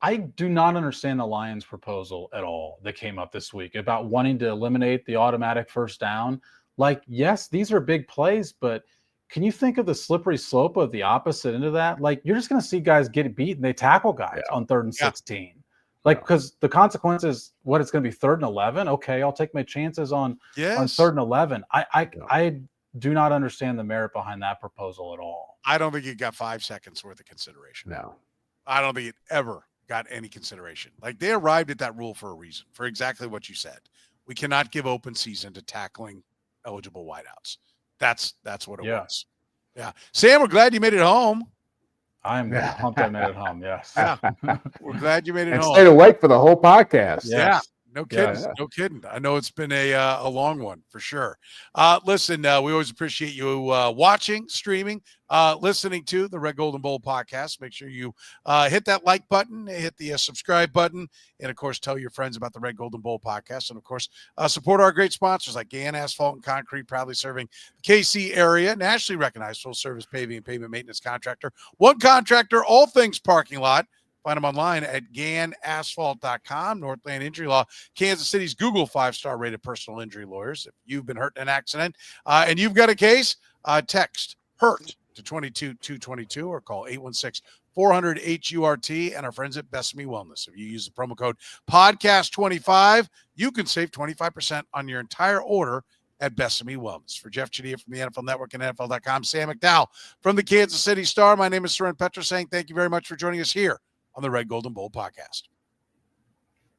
I do not understand the Lions proposal at all that came up this week about wanting to eliminate the automatic first down. Like, yes, these are big plays, but can you think of the slippery slope of the opposite end of that? Like, you're just going to see guys get beat and they tackle guys on 3rd and 16. Like, because the consequence is what it's going to be 3rd and 11. Okay, I'll take my chances on 3rd and 11. I do not understand the merit behind that proposal at all. I don't think it got 5 seconds worth of consideration. No. I don't think it ever got any consideration. Like, they arrived at that rule for a reason, for exactly what you said. We cannot give open season to tackling eligible wideouts. That's what it was. Yeah. Sam, we're glad you made it home. I'm pumped I made it home. Yes. Yeah. We're glad you made it home. Stayed awake for the whole podcast. Yes. Yeah. No kidding. Yeah. No kidding. I know it's been a long one for sure. Listen, we always appreciate you watching, streaming, listening to the Red Gold and Bold podcast. Make sure you hit that like button, hit the subscribe button, and of course, tell your friends about the Red Gold and Bold podcast. And of course, support our great sponsors like Gann Asphalt and Concrete, proudly serving the KC area, nationally recognized full service paving and pavement maintenance contractor. One contractor, all things parking lot. Find them online at GannAsphalt.com. Northland Injury Law, Kansas City's Google 5-star rated personal injury lawyers. If you've been hurt in an accident and you've got a case, text HURT to 22222 or call 400HURT, and our friends at Best of Me Wellness. If you use the promo code podcast25, you can save 25% on your entire order at Best of Me Wellness. For Jeff Chadiha from the NFL Network and NFL.com, Sam McDowell from the Kansas City Star, my name is Soren Petro saying thank you very much for joining us here on the Red, Gold, and Bold podcast.